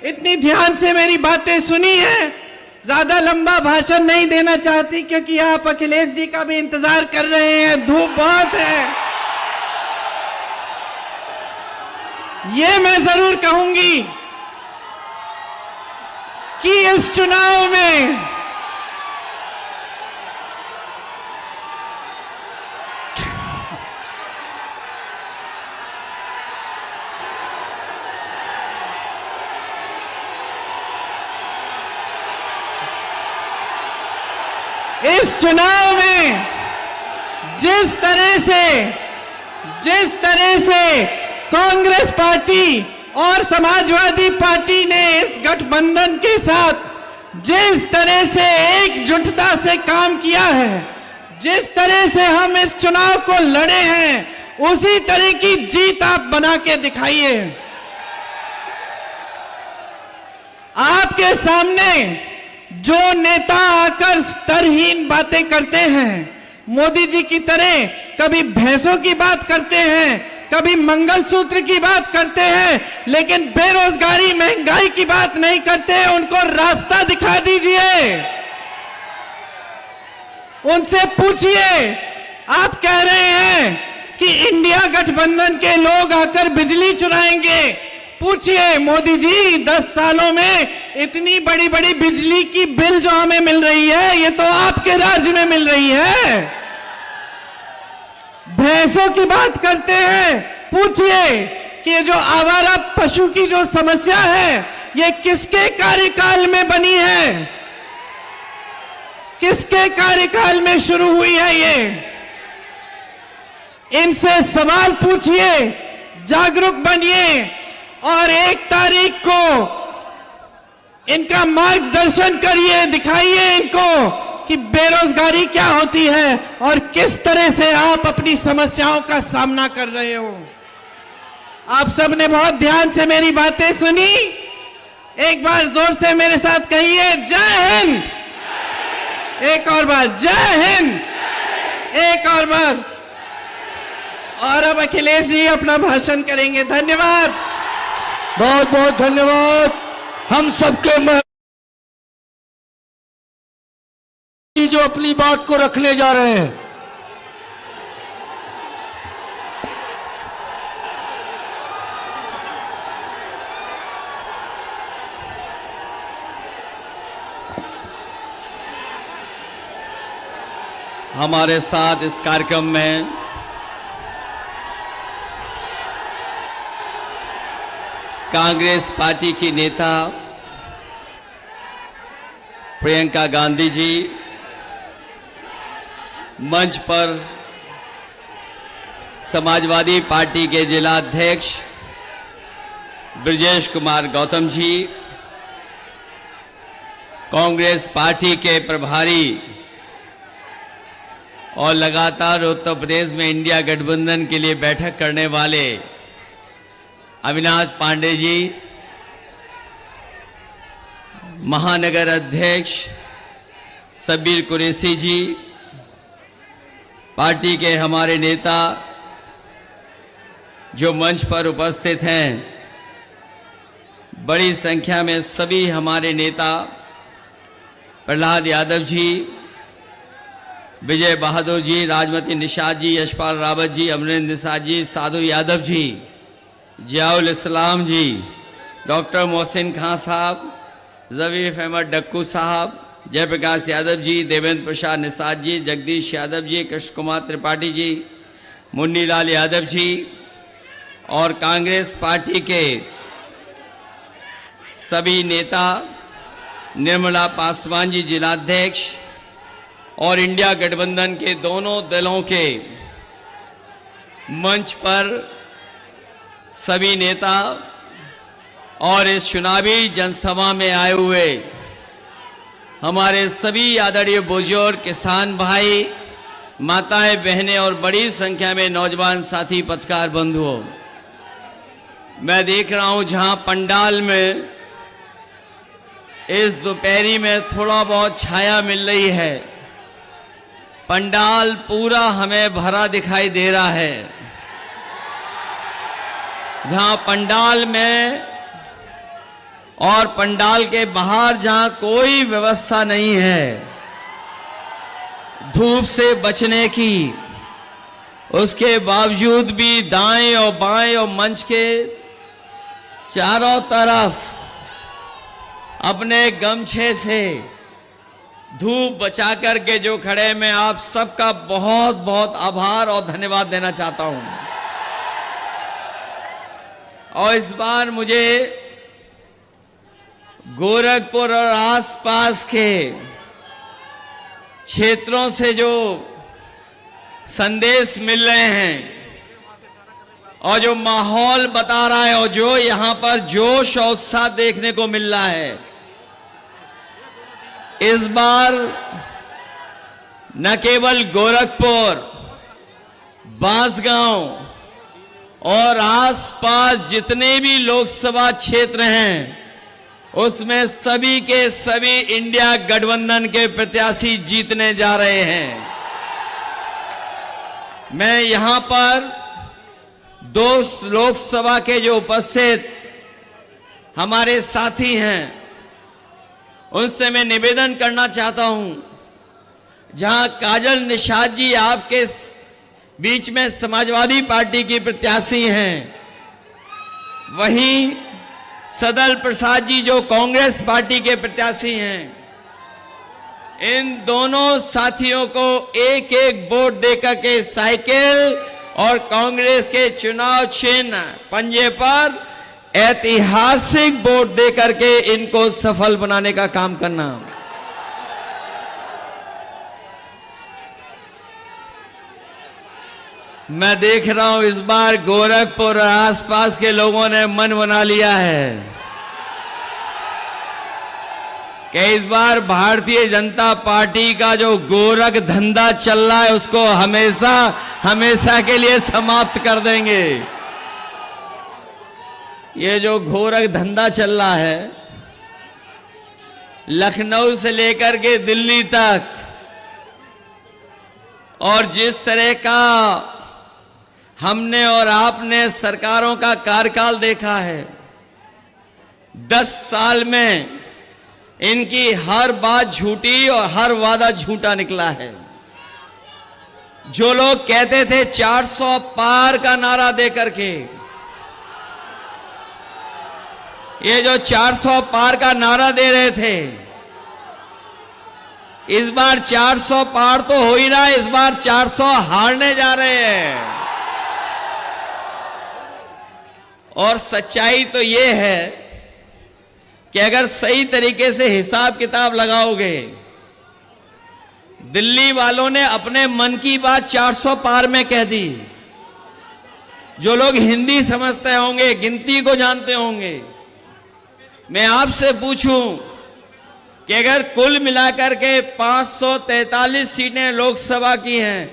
इतनी ध्यान से मेरी बातें सुनी है। ज्यादा लंबा भाषण नहीं देना चाहती क्योंकि आप अखिलेश जी का भी इंतजार कर रहे हैं, धूप बहुत है। ये मैं जरूर कहूंगी कि इस चुनाव में जिस तरह से कांग्रेस पार्टी और समाजवादी पार्टी ने इस गठबंधन के साथ जिस तरह से एकजुटता से काम किया है, जिस तरह से हम इस चुनाव को लड़े हैं, उसी तरह की जीत आप बना के दिखाइए। आपके सामने जो नेता आकर स्तरहीन बातें करते हैं, मोदी जी की तरह कभी भैंसों की बात करते हैं, कभी मंगलसूत्र की बात करते हैं, लेकिन बेरोजगारी महंगाई की बात नहीं करते, उनको रास्ता दिखा दीजिए। उनसे पूछिए, आप कह रहे हैं कि इंडिया गठबंधन के लोग आकर बिजली चुराएंगे। पूछिए मोदी जी, 10 सालों में इतनी बड़ी बड़ी बिजली की बिल जो हमें मिल रही है, ये तो आपके राज्य में मिल रही है। भैंसों की बात करते हैं, पूछिए कि ये जो आवारा पशु की जो समस्या है, ये किसके कार्यकाल में बनी है, किसके कार्यकाल में शुरू हुई है ये? इनसे सवाल पूछिए, जागरूक बनिए और 1 तारीख को इनका मार्गदर्शन करिए, दिखाइए इनको कि बेरोजगारी क्या होती है और किस तरह से आप अपनी समस्याओं का सामना कर रहे हो। आप सबने बहुत ध्यान से मेरी बातें सुनी। एक बार जोर से मेरे साथ कहिए, जय हिंद। एक और बार, जय हिंद। एक और बार। और अब अखिलेश जी अपना भाषण करेंगे। धन्यवाद, बहुत बहुत धन्यवाद। हम सबके जो अपनी बात को रखने जा रहे हैं, हमारे साथ इस कार्यक्रम में कांग्रेस पार्टी की नेता प्रियंका गांधी जी, मंच पर समाजवादी पार्टी के जिला अध्यक्ष ब्रजेश कुमार गौतम जी, कांग्रेस पार्टी के प्रभारी और लगातार उत्तर प्रदेश में इंडिया गठबंधन के लिए बैठक करने वाले अविनाश पांडे जी, महानगर अध्यक्ष सबीर कुरैशी जी, पार्टी के हमारे नेता जो मंच पर उपस्थित हैं, बड़ी संख्या में सभी हमारे नेता प्रहलाद यादव जी, विजय बहादुर जी, राजमती निषाद जी, यशपाल रावत जी, अमरेंद्र निषाद जी, साधु यादव जी, जियाउल इस्लाम जी, डॉक्टर मोहसिन खान साहब, जवीफ अहमद डक्कू साहब, जयप्रकाश यादव जी, देवेंद्र प्रसाद निषाद जी, जगदीश यादव जी, कृष्ण कुमार त्रिपाठी जी, मुन्नी लाल यादव जी और कांग्रेस पार्टी के सभी नेता, निर्मला पासवान जी जिलाध्यक्ष और इंडिया गठबंधन के दोनों दलों के मंच पर सभी नेता और इस चुनावी जनसभा में आए हुए हमारे सभी आदरणीय बुजुर्ग, किसान भाई, माताएं, बहनें और बड़ी संख्या में नौजवान साथी पत्रकार बंधुओं, मैं देख रहा हूं जहां पंडाल में इस दोपहरी में थोड़ा बहुत छाया मिल रही है, पंडाल पूरा हमें भरा दिखाई दे रहा है। जहां पंडाल में और पंडाल के बाहर जहां कोई व्यवस्था नहीं है धूप से बचने की, उसके बावजूद भी दाएं और बाएं और मंच के चारों तरफ अपने गमछे से धूप बचा करके जो खड़े, मैं आप सबका बहुत बहुत आभार और धन्यवाद देना चाहता हूं। और इस बार मुझे गोरखपुर और आसपास के क्षेत्रों से जो संदेश मिल रहे हैं और जो माहौल बता रहा है और जो यहां पर जोश और उत्साह देखने को मिल रहा है, इस बार न केवल गोरखपुर, बांसगांव और आसपास जितने भी लोकसभा क्षेत्र हैं, उसमें सभी के सभी इंडिया गठबंधन के प्रत्याशी जीतने जा रहे हैं। मैं यहां पर दो लोकसभा के जो उपस्थित हमारे साथी हैं, उनसे मैं निवेदन करना चाहता हूं, जहां काजल निषाद जी आपके बीच में समाजवादी पार्टी की प्रत्याशी हैं, वहीं सदल प्रसाद जी जो कांग्रेस पार्टी के प्रत्याशी हैं, इन दोनों साथियों को एक एक वोट देकर के साइकिल और कांग्रेस के चुनाव चिन्ह पंजे पर ऐतिहासिक वोट देकर के इनको सफल बनाने का काम करना। मैं देख रहा हूं इस बार गोरखपुर और आसपास के लोगों ने मन बना लिया है कि इस बार भारतीय जनता पार्टी का जो गोरख धंधा चल रहा है उसको हमेशा हमेशा के लिए समाप्त कर देंगे। ये जो गोरख धंधा चल रहा है, लखनऊ से लेकर के दिल्ली तक, और जिस तरह का हमने और आपने सरकारों का कार्यकाल देखा है, 10 साल में इनकी हर बात झूठी और हर वादा झूठा निकला है। जो लोग कहते थे 400 पार का नारा देकर के, ये जो 400 पार का नारा दे रहे थे, इस बार 400 पार तो हो ही रहा है, इस बार 400 हारने जा रहे हैं। और सच्चाई तो ये है कि अगर सही तरीके से हिसाब किताब लगाओगे, दिल्ली वालों ने अपने मन की बात 400 पार में कह दी। जो लोग हिंदी समझते होंगे, गिनती को जानते होंगे, मैं आपसे पूछूं कि अगर कुल मिलाकर के 543 सीटें लोकसभा की हैं,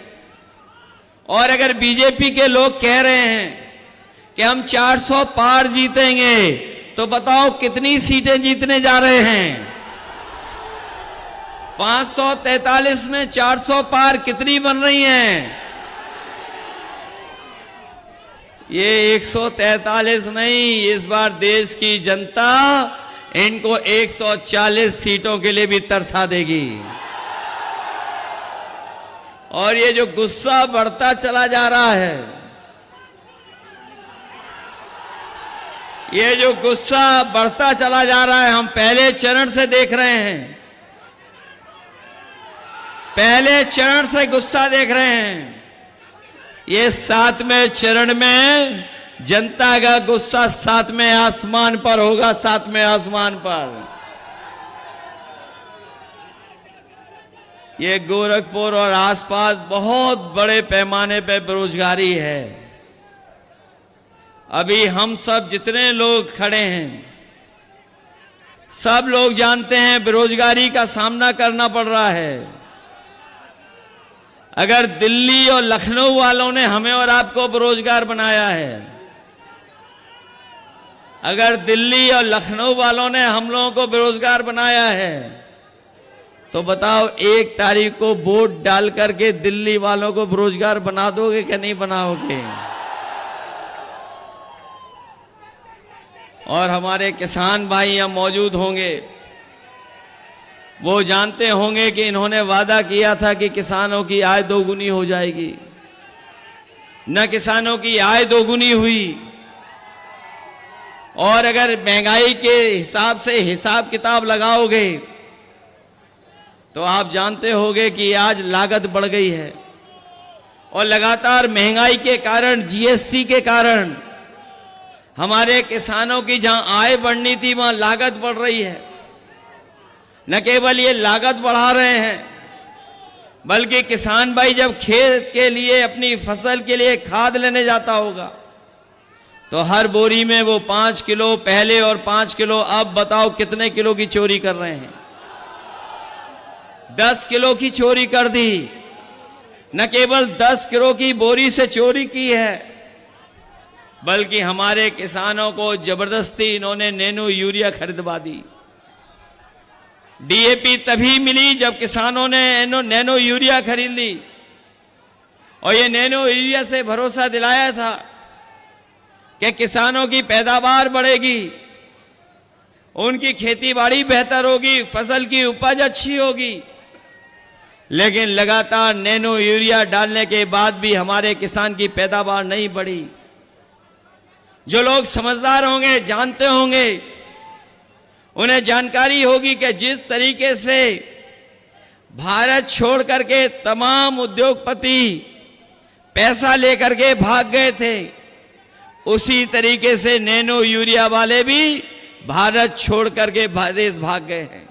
और अगर बीजेपी के लोग कह रहे हैं कि हम 400 पार जीतेंगे, तो बताओ कितनी सीटें जीतने जा रहे हैं? 543 में 400 पार कितनी बन रही हैं? ये 143 नहीं, इस बार देश की जनता इनको 140 सीटों के लिए भी तरसा देगी। और ये जो गुस्सा बढ़ता चला जा रहा है, ये जो गुस्सा बढ़ता चला जा रहा है, हम पहले चरण से देख रहे हैं, पहले चरण से गुस्सा देख रहे हैं। ये 7वें चरण में जनता का गुस्सा 7वें आसमान पर होगा, 7वें आसमान पर। ये गोरखपुर और आसपास बहुत बड़े पैमाने पर बेरोजगारी है। अभी हम सब जितने लोग खड़े हैं, सब लोग जानते हैं बेरोजगारी का सामना करना पड़ रहा है। अगर दिल्ली और लखनऊ वालों ने हमें और आपको बेरोजगार बनाया है, अगर दिल्ली और लखनऊ वालों ने हम लोगों को बेरोजगार बनाया है, तो बताओ 1 तारीख को वोट डाल करके दिल्ली वालों को बेरोजगार बना दोगे कि नहीं बनाओगे? और हमारे किसान भाई यहाँ मौजूद होंगे, वो जानते होंगे कि इन्होंने वादा किया था कि किसानों की आय दोगुनी हो जाएगी। न किसानों की आय दोगुनी हुई, और अगर महंगाई के हिसाब से हिसाब किताब लगाओगे तो आप जानते होंगे कि आज लागत बढ़ गई है, और लगातार महंगाई के कारण, जीएसटी के कारण हमारे किसानों की जहां आय बढ़नी थी वहां लागत बढ़ रही है। न केवल ये लागत बढ़ा रहे हैं, बल्कि किसान भाई जब खेत के लिए, अपनी फसल के लिए खाद लेने जाता होगा, तो हर बोरी में वो 5 किलो पहले और 5 किलो अब, बताओ कितने किलो की चोरी कर रहे हैं? 10 किलो की चोरी कर दी। न केवल 10 किलो की बोरी से चोरी की है, बल्कि हमारे किसानों को जबरदस्ती इन्होंने नैनो यूरिया खरीदवा दी। डीएपी तभी मिली जब किसानों ने नैनो यूरिया खरीद ली, और ये नैनो यूरिया से भरोसा दिलाया था कि किसानों की पैदावार बढ़ेगी, उनकी खेती बाड़ी बेहतर होगी, फसल की उपज अच्छी होगी। लेकिन लगातार नैनो यूरिया डालने के बाद भी हमारे किसान की पैदावार नहीं बढ़ी। जो लोग समझदार होंगे, जानते होंगे, उन्हें जानकारी होगी कि जिस तरीके से भारत छोड़ करके तमाम उद्योगपति पैसा लेकर के भाग गए थे, उसी तरीके से नैनो यूरिया वाले भी भारत छोड़ करके देश भाग गए हैं।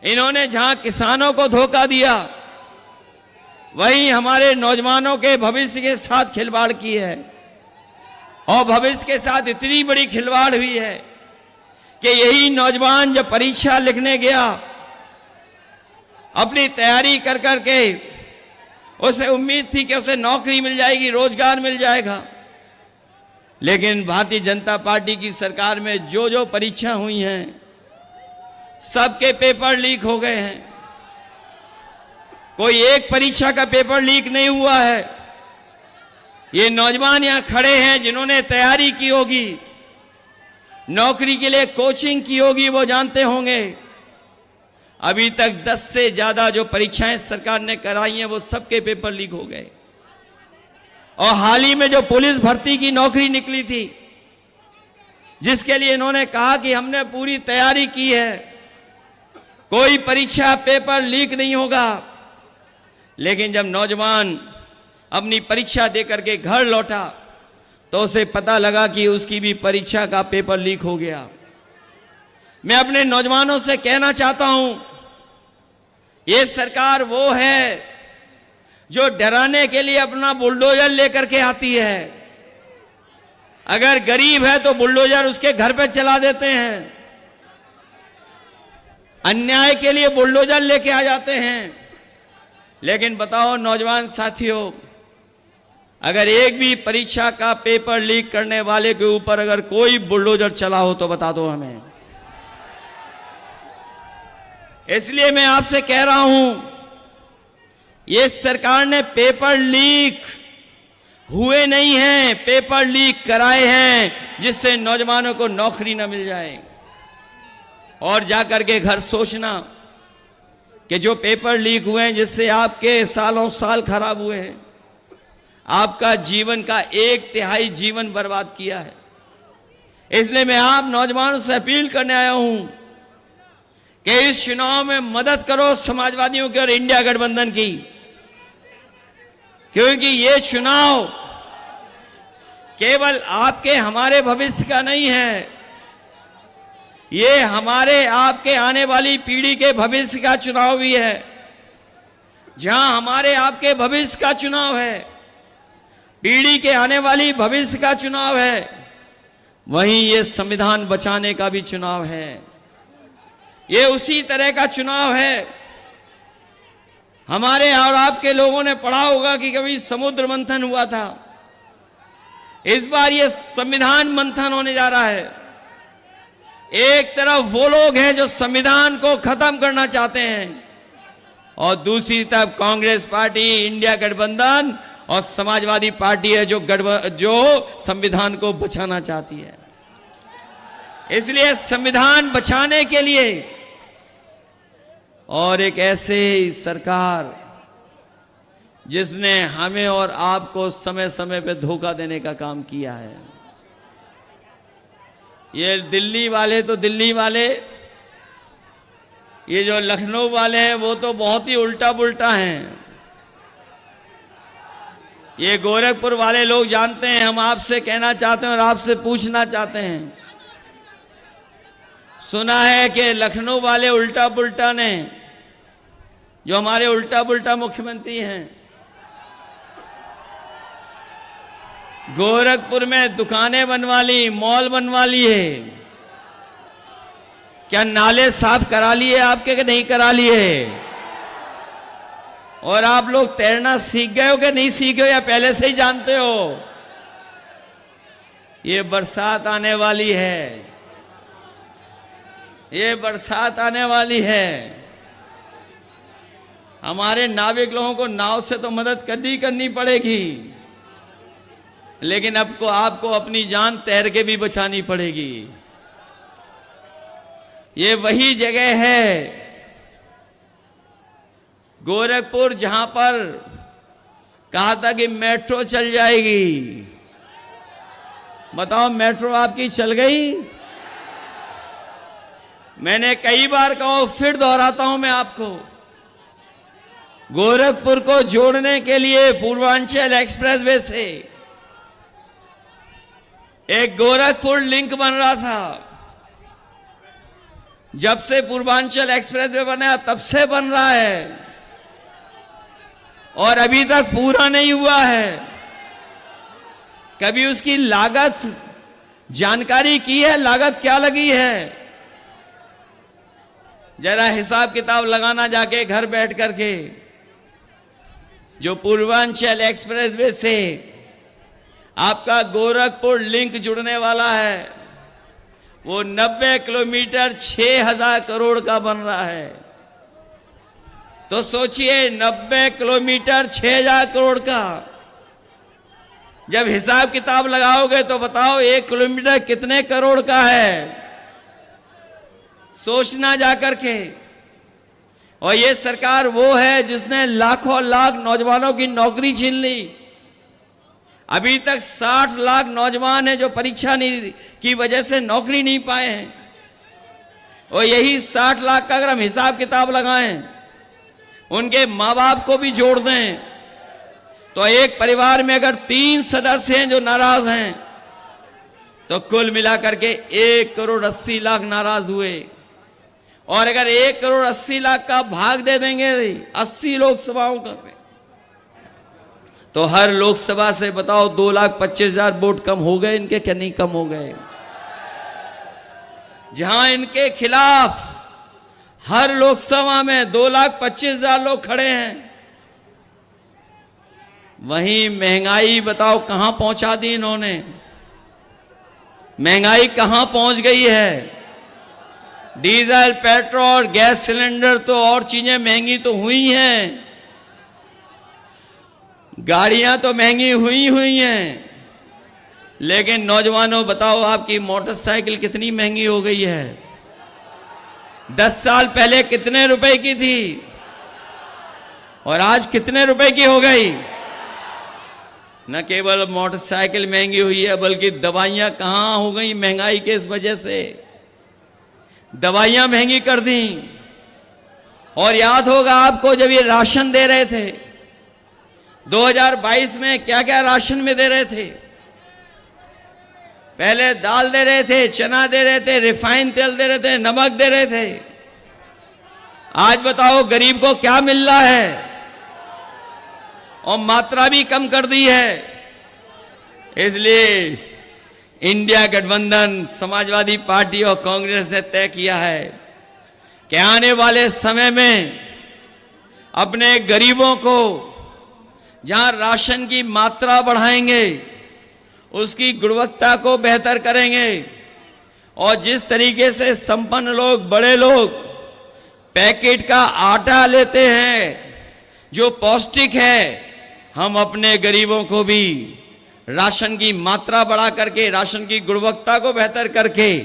इन्होंने जहां किसानों को धोखा दिया, वहीं हमारे नौजवानों के भविष्य के साथ खिलवाड़ की है। और भविष्य के साथ इतनी बड़ी खिलवाड़ हुई है कि यही नौजवान जब परीक्षा लिखने गया, अपनी तैयारी कर करके उसे उम्मीद थी कि उसे नौकरी मिल जाएगी, रोजगार मिल जाएगा, लेकिन भारतीय जनता पार्टी की सरकार में जो जो परीक्षा हुई हैं, सबके पेपर लीक हो गए हैं। कोई एक परीक्षा का पेपर लीक नहीं हुआ है। ये नौजवान यहां खड़े हैं जिन्होंने तैयारी की होगी, नौकरी के लिए कोचिंग की होगी, वो जानते होंगे अभी तक 10 से ज्यादा जो परीक्षाएं सरकार ने कराई हैं, वो सबके पेपर लीक हो गए। और हाल ही में जो पुलिस भर्ती की नौकरी निकली थी, जिसके लिए इन्होंने कहा कि हमने पूरी तैयारी की है, कोई परीक्षा पेपर लीक नहीं होगा, लेकिन जब नौजवान अपनी परीक्षा देकर के घर लौटा तो उसे पता लगा कि उसकी भी परीक्षा का पेपर लीक हो गया। मैं अपने नौजवानों से कहना चाहता हूं, ये सरकार वो है जो डराने के लिए अपना बुलडोजर लेकर के आती है। अगर गरीब है तो बुलडोजर उसके घर पे चला देते हैं, अन्याय के लिए बुलडोजर लेके आ जाते हैं। लेकिन बताओ नौजवान साथियों, अगर एक भी परीक्षा का पेपर लीक करने वाले के ऊपर अगर कोई बुलडोजर चला हो तो बता दो हमें। इसलिए मैं आपसे कह रहा हूं, ये सरकार ने पेपर लीक हुए नहीं हैं, पेपर लीक कराए हैं, जिससे नौजवानों को नौकरी न मिल जाए। और जाकर के घर सोचना कि जो पेपर लीक हुए हैं, जिससे आपके सालों साल खराब हुए हैं, आपका जीवन का 1/3 जीवन बर्बाद किया है। इसलिए मैं आप नौजवानों से अपील करने आया हूं कि इस चुनाव में मदद करो समाजवादियों की और इंडिया गठबंधन की, क्योंकि ये चुनाव केवल आपके हमारे भविष्य का नहीं है, ये हमारे आपके आने वाली पीढ़ी के भविष्य का चुनाव भी है। जहां हमारे आपके भविष्य का चुनाव है, पीढ़ी के आने वाली भविष्य का चुनाव है, वहीं ये संविधान बचाने का भी चुनाव है। ये उसी तरह का चुनाव है। हमारे और आपके लोगों ने पढ़ा होगा कि कभी समुद्र मंथन हुआ था, इस बार ये संविधान मंथन होने जा रहा है। एक तरफ वो लोग हैं जो संविधान को खत्म करना चाहते हैं, और दूसरी तरफ कांग्रेस पार्टी, इंडिया गठबंधन और समाजवादी पार्टी है जो संविधान को बचाना चाहती है। इसलिए संविधान बचाने के लिए और एक ऐसे सरकार जिसने हमें और आपको समय समय पे धोखा देने का काम किया है। ये दिल्ली वाले तो दिल्ली वाले, ये जो लखनऊ वाले हैं वो तो बहुत ही उल्टा पुल्टा हैं। ये गोरखपुर वाले लोग जानते हैं। हम आपसे कहना चाहते हैं और आपसे पूछना चाहते हैं, सुना है कि लखनऊ वाले उल्टा पुल्टा ने, जो हमारे उल्टा पुल्टा मुख्यमंत्री हैं, गोरखपुर में दुकानें बनवा ली, मॉल बनवा लिए। क्या नाले साफ करा लिए आपके कि नहीं करा लिए? और आप लोग तैरना सीख गए हो कि नहीं सीखे हो, या पहले से ही जानते हो? ये बरसात आने वाली है, ये बरसात आने वाली है। हमारे नाविक लोगों को नाव से तो मदद करनी पड़ेगी, लेकिन अब को आपको अपनी जान तैर के भी बचानी पड़ेगी। ये वही जगह है गोरखपुर जहां पर कहा था कि मेट्रो चल जाएगी। बताओ, मेट्रो आपकी चल गई? मैंने कई बार कहा, फिर दोहराता हूं मैं आपको, गोरखपुर को जोड़ने के लिए पूर्वांचल एक्सप्रेसवे से एक गोरखपुर लिंक बन रहा था। जब से पूर्वांचल एक्सप्रेसवे बना तब से बन रहा है और अभी तक पूरा नहीं हुआ है। कभी उसकी लागत जानकारी की है? लागत क्या लगी है? जरा हिसाब किताब लगाना जाके घर बैठ करके। जो पूर्वांचल एक्सप्रेसवे से आपका गोरखपुर लिंक जुड़ने वाला है, वो 90 किलोमीटर 6000 करोड़ का बन रहा है। तो सोचिए, 90 किलोमीटर 6000 करोड़ का जब हिसाब किताब लगाओगे तो बताओ 1 किलोमीटर कितने करोड़ का है? सोचना जाकर के। और ये सरकार वो है जिसने लाखों लाख नौजवानों की नौकरी छीन ली। अभी तक 60 लाख नौजवान हैं जो परीक्षा नहीं की वजह से नौकरी नहीं पाए हैं। और यही 60 लाख का अगर हम हिसाब किताब लगाएं, उनके माँ बाप को भी जोड़ दें, तो एक परिवार में अगर 3 सदस्य हैं जो नाराज हैं, तो कुल मिलाकर के 1 करोड़ 80 लाख नाराज हुए। और अगर 1 करोड़ 80 लाख का भाग दे देंगे 80 लोकसभाओं का से, तो हर लोकसभा से बताओ 2,25,000 वोट कम हो गए इनके, क्या नहीं कम हो गए? जहां इनके खिलाफ हर लोकसभा में 2,25,000 लोग खड़े हैं, वहीं महंगाई बताओ कहां पहुंचा दी इन्होंने? महंगाई कहां पहुंच गई है? डीजल, पेट्रोल, गैस सिलेंडर तो और चीजें महंगी तो हुई हैं, गाड़ियां तो महंगी हुई हैं, लेकिन नौजवानों बताओ आपकी मोटरसाइकिल कितनी महंगी हो गई है? 10 साल पहले कितने रुपए की थी और आज कितने रुपए की हो गई? न केवल मोटरसाइकिल महंगी हुई है, बल्कि दवाइयां कहां हो गई महंगाई के इस वजह से? दवाइयां महंगी कर दी। और याद होगा आपको, जब ये राशन दे रहे थे 2022 में, क्या क्या राशन में दे रहे थे? पहले दाल दे रहे थे, चना दे रहे थे, रिफाइंड तेल दे रहे थे, नमक दे रहे थे। आज बताओ गरीब को क्या मिल रहा है? और मात्रा भी कम कर दी है। इसलिए इंडिया गठबंधन, समाजवादी पार्टी और कांग्रेस ने तय किया है कि आने वाले समय में अपने गरीबों को जहां राशन की मात्रा बढ़ाएंगे, उसकी गुणवत्ता को बेहतर करेंगे। और जिस तरीके से संपन्न लोग, बड़े लोग पैकेट का आटा लेते हैं जो पौष्टिक है, हम अपने गरीबों को भी राशन की मात्रा बढ़ा करके, राशन की गुणवत्ता को बेहतर करके,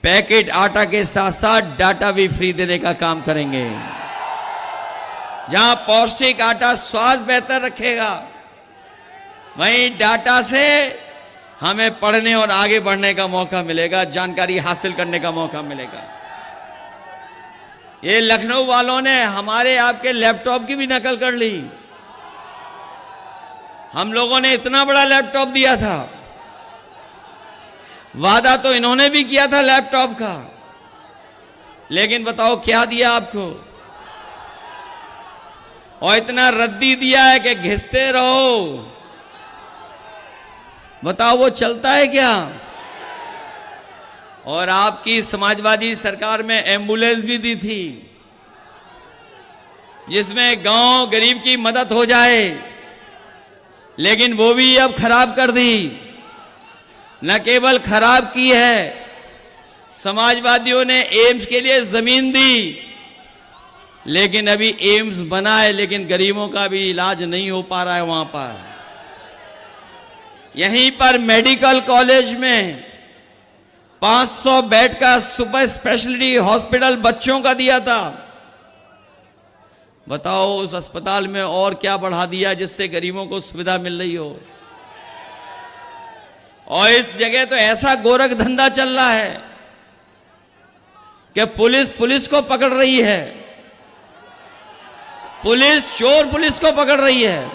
पैकेट आटा के साथ साथ डाटा भी फ्री देने का काम करेंगे। जहां पौष्टिक आटा स्वास्थ्य बेहतर रखेगा, वहीं डाटा से हमें पढ़ने और आगे बढ़ने का मौका मिलेगा, जानकारी हासिल करने का मौका मिलेगा। ये लखनऊ वालों ने हमारे आपके लैपटॉप की भी नकल कर ली। हम लोगों ने इतना बड़ा लैपटॉप दिया था, वादा तो इन्होंने भी किया था लैपटॉप का, लेकिन बताओ क्या दिया आपको? और इतना रद्दी दिया है कि घिसते रहो। बताओ वो चलता है क्या? और आपकी समाजवादी सरकार में एम्बुलेंस भी दी थी, जिसमें गांव गरीब की मदद हो जाए, लेकिन वो भी अब खराब कर दी। न केवल खराब की है, समाजवादियों ने एम्स के लिए जमीन दी, लेकिन अभी एम्स बना है, लेकिन गरीबों का भी इलाज नहीं हो पा रहा है वहां पर। यहीं पर मेडिकल कॉलेज में 500 बेड का सुपर स्पेशलिटी हॉस्पिटल बच्चों का दिया था। बताओ उस अस्पताल में और क्या बढ़ा दिया जिससे गरीबों को सुविधा मिल रही हो। और इस जगह तो ऐसा गोरख धंधा चल रहा है कि पुलिस को पकड़ रही है, चोर पुलिस को पकड़ रही है।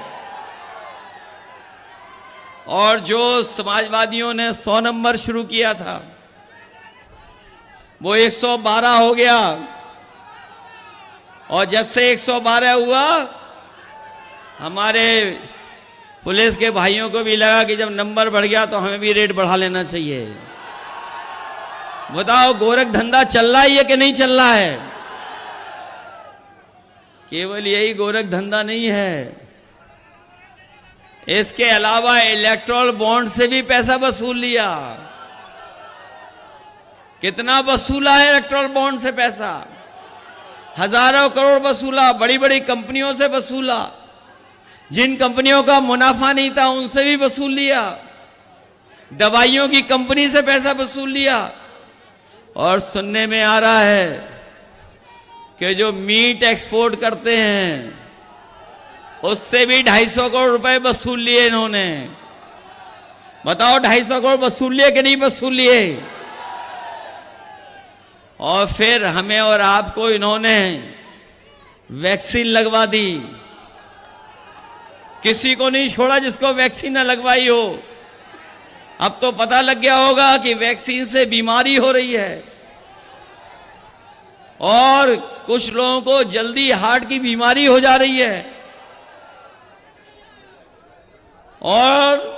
और जो समाजवादियों ने 100 नंबर शुरू किया था वो 112 हो गया। और जब से 112 हुआ, हमारे पुलिस के भाइयों को भी लगा कि जब नंबर बढ़ गया तो हमें भी रेट बढ़ा लेना चाहिए। बताओ गोरख धंधा चल रहा है कि नहीं चल रहा है? केवल यही गोरख धंधा नहीं है, इसके अलावा इलेक्टोरल बॉन्ड से भी पैसा वसूल लिया। कितना वसूला है इलेक्टोरल बॉन्ड से पैसा? हजारों करोड़ वसूला, बड़ी बड़ी कंपनियों से वसूला, जिन कंपनियों का मुनाफा नहीं था उनसे भी वसूल लिया, दवाइयों की कंपनी से पैसा वसूल लिया। और सुनने में आ रहा है कि जो मीट एक्सपोर्ट करते हैं उससे भी 250 करोड़ रुपए वसूल लिए इन्होंने। बताओ 250 करोड़ वसूल लिए कि नहीं वसूल लिए? और फिर हमें और आपको इन्होंने वैक्सीन लगवा दी। किसी को नहीं छोड़ा जिसको वैक्सीन न लगवाई हो। अब तो पता लग गया होगा कि वैक्सीन से बीमारी हो रही है, और कुछ लोगों को जल्दी हार्ट की बीमारी हो जा रही है। और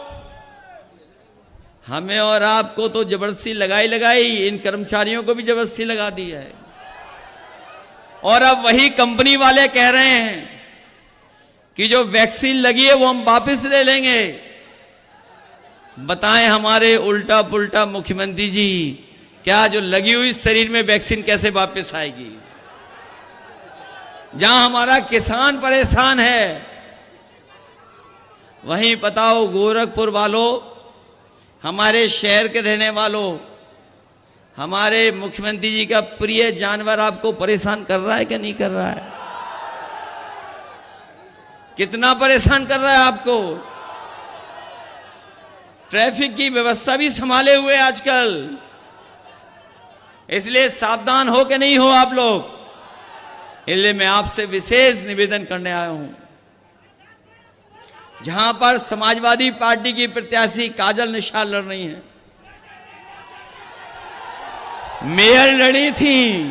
हमें और आपको तो जबरदस्ती लगाई, इन कर्मचारियों को भी जबरदस्ती लगा दी है। और अब वही कंपनी वाले कह रहे हैं कि जो वैक्सीन लगी है वो हम वापस ले लेंगे। बताएं हमारे उल्टा पुल्टा मुख्यमंत्री जी, क्या जो लगी हुई शरीर में वैक्सीन कैसे वापस आएगी? जहां हमारा किसान परेशान है, वहीं बताओ गोरखपुर वालों, हमारे शहर के रहने वालों, हमारे मुख्यमंत्री जी का प्रिय जानवर आपको परेशान कर रहा है कि नहीं कर रहा है? कितना परेशान कर रहा है आपको? ट्रैफिक की व्यवस्था भी संभाले हुए आजकल, इसलिए सावधान हो कि नहीं हो आप लोग? इसलिए मैं आपसे विशेष निवेदन करने आया हूं। जहां पर समाजवादी पार्टी की प्रत्याशी काजल निषाद लड़ रही हैं, मेयर लड़ी थी,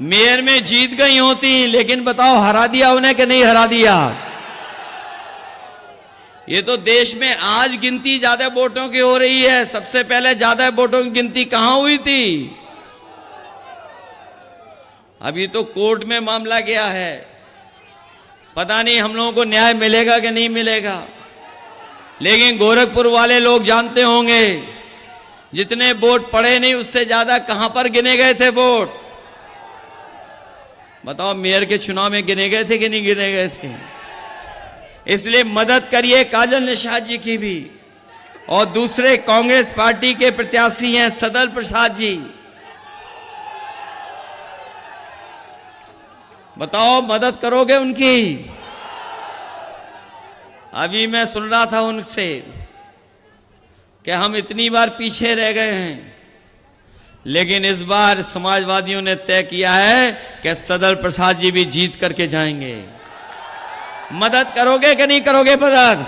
मेयर में जीत गई होती, लेकिन बताओ हरा दिया उन्हें कि नहीं हरा दिया? ये तो देश में आज गिनती ज्यादा वोटों की हो रही है, सबसे पहले ज्यादा वोटों की गिनती कहां हुई थी? अभी तो कोर्ट में मामला गया है, पता नहीं हम लोगों को न्याय मिलेगा कि नहीं मिलेगा। लेकिन गोरखपुर वाले लोग जानते होंगे, जितने वोट पड़े नहीं उससे ज्यादा कहां पर गिने गए थे वोट? बताओ मेयर के चुनाव में गिने गए थे कि नहीं गिने गए थे? इसलिए मदद करिए काजल निषाद जी की भी। और दूसरे कांग्रेस पार्टी के प्रत्याशी हैं सदल प्रसाद जी, बताओ मदद करोगे उनकी? अभी मैं सुन रहा था उनसे कि हम इतनी बार पीछे रह गए हैं, लेकिन इस बार समाजवादियों ने तय किया है कि सदल प्रसाद जी भी जीत करके जाएंगे। मदद करोगे कि नहीं करोगे मदद?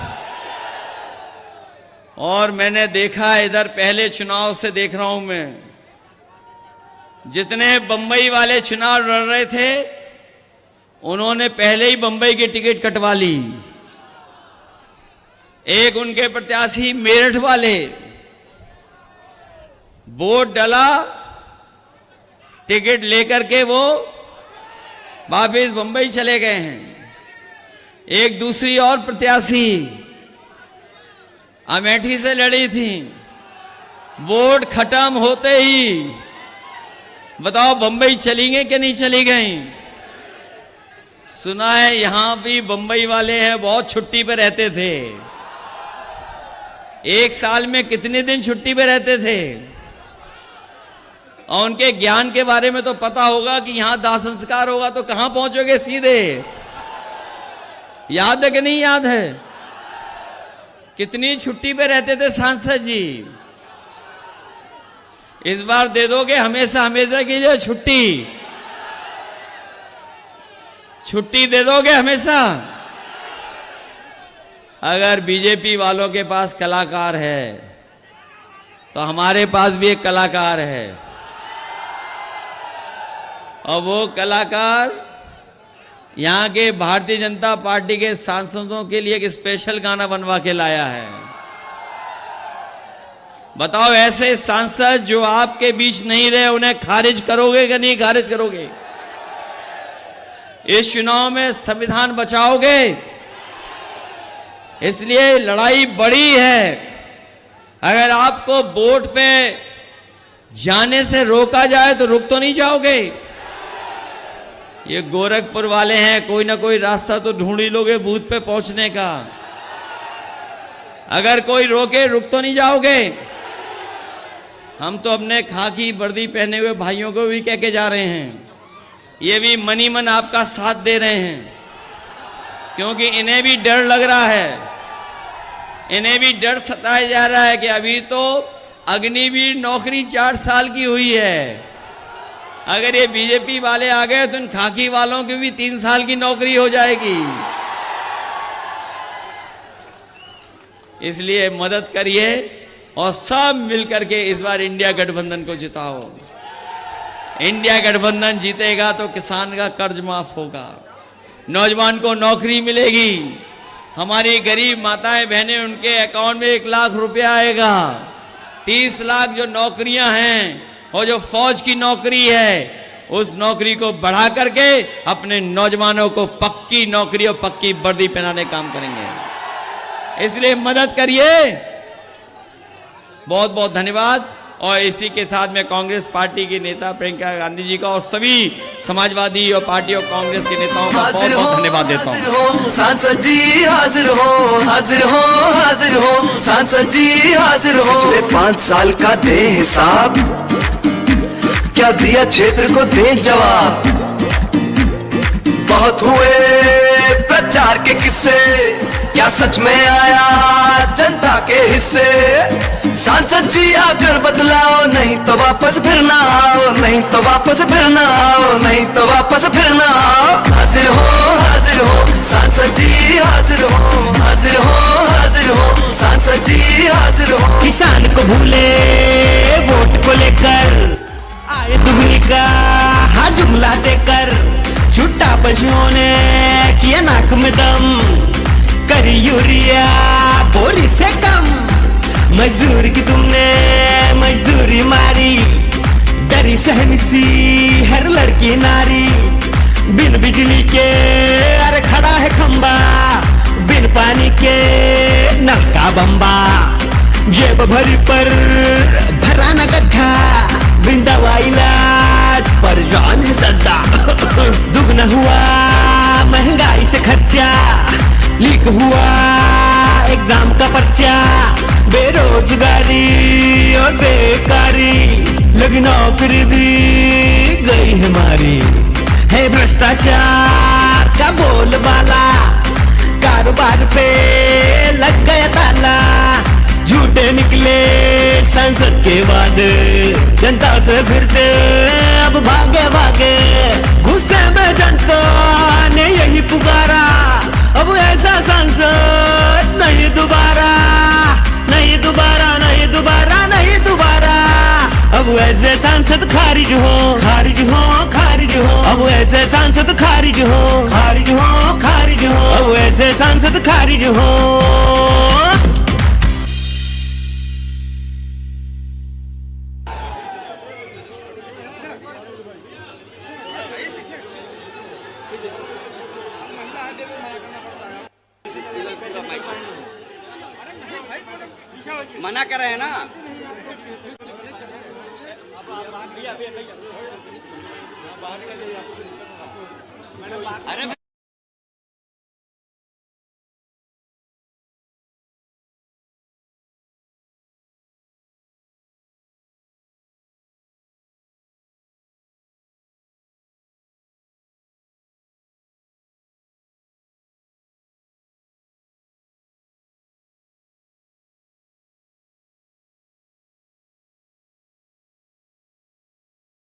और मैंने देखा इधर, पहले चुनाव से देख रहा हूं मैं, जितने बंबई वाले चुनाव लड़ रहे थे उन्होंने पहले ही बंबई की टिकट कटवा ली। एक उनके प्रत्याशी मेरठ वाले, वोट डाला, टिकट लेकर के वो वापिस बंबई चले गए हैं। एक दूसरी और प्रत्याशी अमेठी से लड़ी थी, वोट खत्म होते ही बताओ बंबई चली गई कि नहीं चली गई? सुना है यहां भी बंबई वाले हैं बहुत छुट्टी पे रहते थे। एक साल में कितने दिन छुट्टी पे रहते थे? और उनके ज्ञान के बारे में तो पता होगा कि यहां दाह संस्कार होगा तो कहां पहुंचोगे सीधे। याद है कि नहीं याद है? कितनी छुट्टी पे रहते थे सांसद जी? इस बार दे दोगे हमेशा हमेशा के लिए छुट्टी? छुट्टी दे दोगे हमेशा? अगर बीजेपी वालों के पास कलाकार है तो हमारे पास भी एक कलाकार है, और वो कलाकार यहां के भारतीय जनता पार्टी के सांसदों के लिए एक स्पेशल गाना बनवा के लाया है। बताओ ऐसे सांसद जो आपके बीच नहीं रहे उन्हें खारिज करोगे कि नहीं खारिज करोगे? इस चुनाव में संविधान बचाओगे? इसलिए लड़ाई बड़ी है। अगर आपको वोट पे जाने से रोका जाए तो रुक तो नहीं जाओगे? ये गोरखपुर वाले हैं, कोई ना कोई रास्ता तो ढूंढ ही लोगे बूथ पे पहुंचने का। अगर कोई रोके रुक तो नहीं जाओगे? हम तो अपने खाकी वर्दी पहने हुए भाइयों को भी कह के जा रहे हैं, ये भी मनी मन आपका साथ दे रहे हैं, क्योंकि इन्हें भी डर लग रहा है, इन्हें भी डर सताया जा रहा है कि अभी तो अग्निवीर नौकरी 4 साल की हुई है, अगर ये बीजेपी वाले आ गए तो इन खाकी वालों की भी 3 साल की नौकरी हो जाएगी। इसलिए मदद करिए और सब मिलकर के इस बार इंडिया गठबंधन को जिताओ। इंडिया गठबंधन जीतेगा तो किसान का कर्ज माफ होगा, नौजवान को नौकरी मिलेगी, हमारी गरीब माताएं बहनें उनके अकाउंट में 1 लाख रुपया आएगा, 30 लाख जो नौकरियां हैं और जो फौज की नौकरी है उस नौकरी को बढ़ा करके अपने नौजवानों को पक्की नौकरी और पक्की वर्दी पहनाने का काम करेंगे। इसलिए मदद करिए। बहुत बहुत धन्यवाद। और इसी के साथ में कांग्रेस पार्टी की नेता प्रियंका गांधी जी का और सभी समाजवादी और पार्टी और कांग्रेस के नेताओं का बहुत बहुत धन्यवाद देता हूँ। सांसद जी हाजिर हो, हाजिर हो, हाजिर हो, सांसद जी हाजिर हो। पिछले 5 साल का दे हिसाब, क्या दिया क्षेत्र को दे जवाब। बहुत हुए प्रचार के किस्से, क्या सच में आया जनता के हिस्से। सांसद जी आकर बदलाओ, नहीं तो वापस फिर ना आओ, नहीं तो वापस फिर ना आओ, नहीं तो वापस फिर ना आओ। हाजिर हो, हाजिर हो, सांसद जी हाजिर हो, हाजिर हो, हाजिर हो, सांसद जी हाजिर हो। किसान को भूले वोट को लेकर आए दुगनी का हाँ जुमला देकर, झूठा पशुओं ने किया नाक में दम, करी यूरिया बोरी से कम। मजदूर की तुमने मजदूरी मारी, डरी सहनी सी हर लड़की नारी। बिन बिजली के अरे खड़ा है खंबा, बिन पानी के नल का बम्बा। जेब भरी पर भरा न गड्ढा, बिन दवा इलाज पर जान है दद्दा। दुगना हुआ महंगाई से खर्चा, लीक हुआ एग्जाम का पर्चा। बेरोजगारी और बेकारी, लगी नौकरी भी गई हमारी। है भ्रष्टाचार का बोलबाला, कारोबार पे लग गया ताला। झूठे निकले संसद के वादे, जनता से फिरते अब भागे भागे। गुस्से में जनता ने यही पुकारा, अब ऐसा संसद नहीं दोबारा, नहीं दोबारा, नहीं दोबारा, नहीं दोबारा। अब अब ऐसे सांसद खारिज हो, खारिज हो, खारिज हो। अब ऐसे सांसद खारिज हो, खारिज हो, खारिज हो। अब ऐसे सांसद खारिज हो। मना कर रहे हैं ना। अरे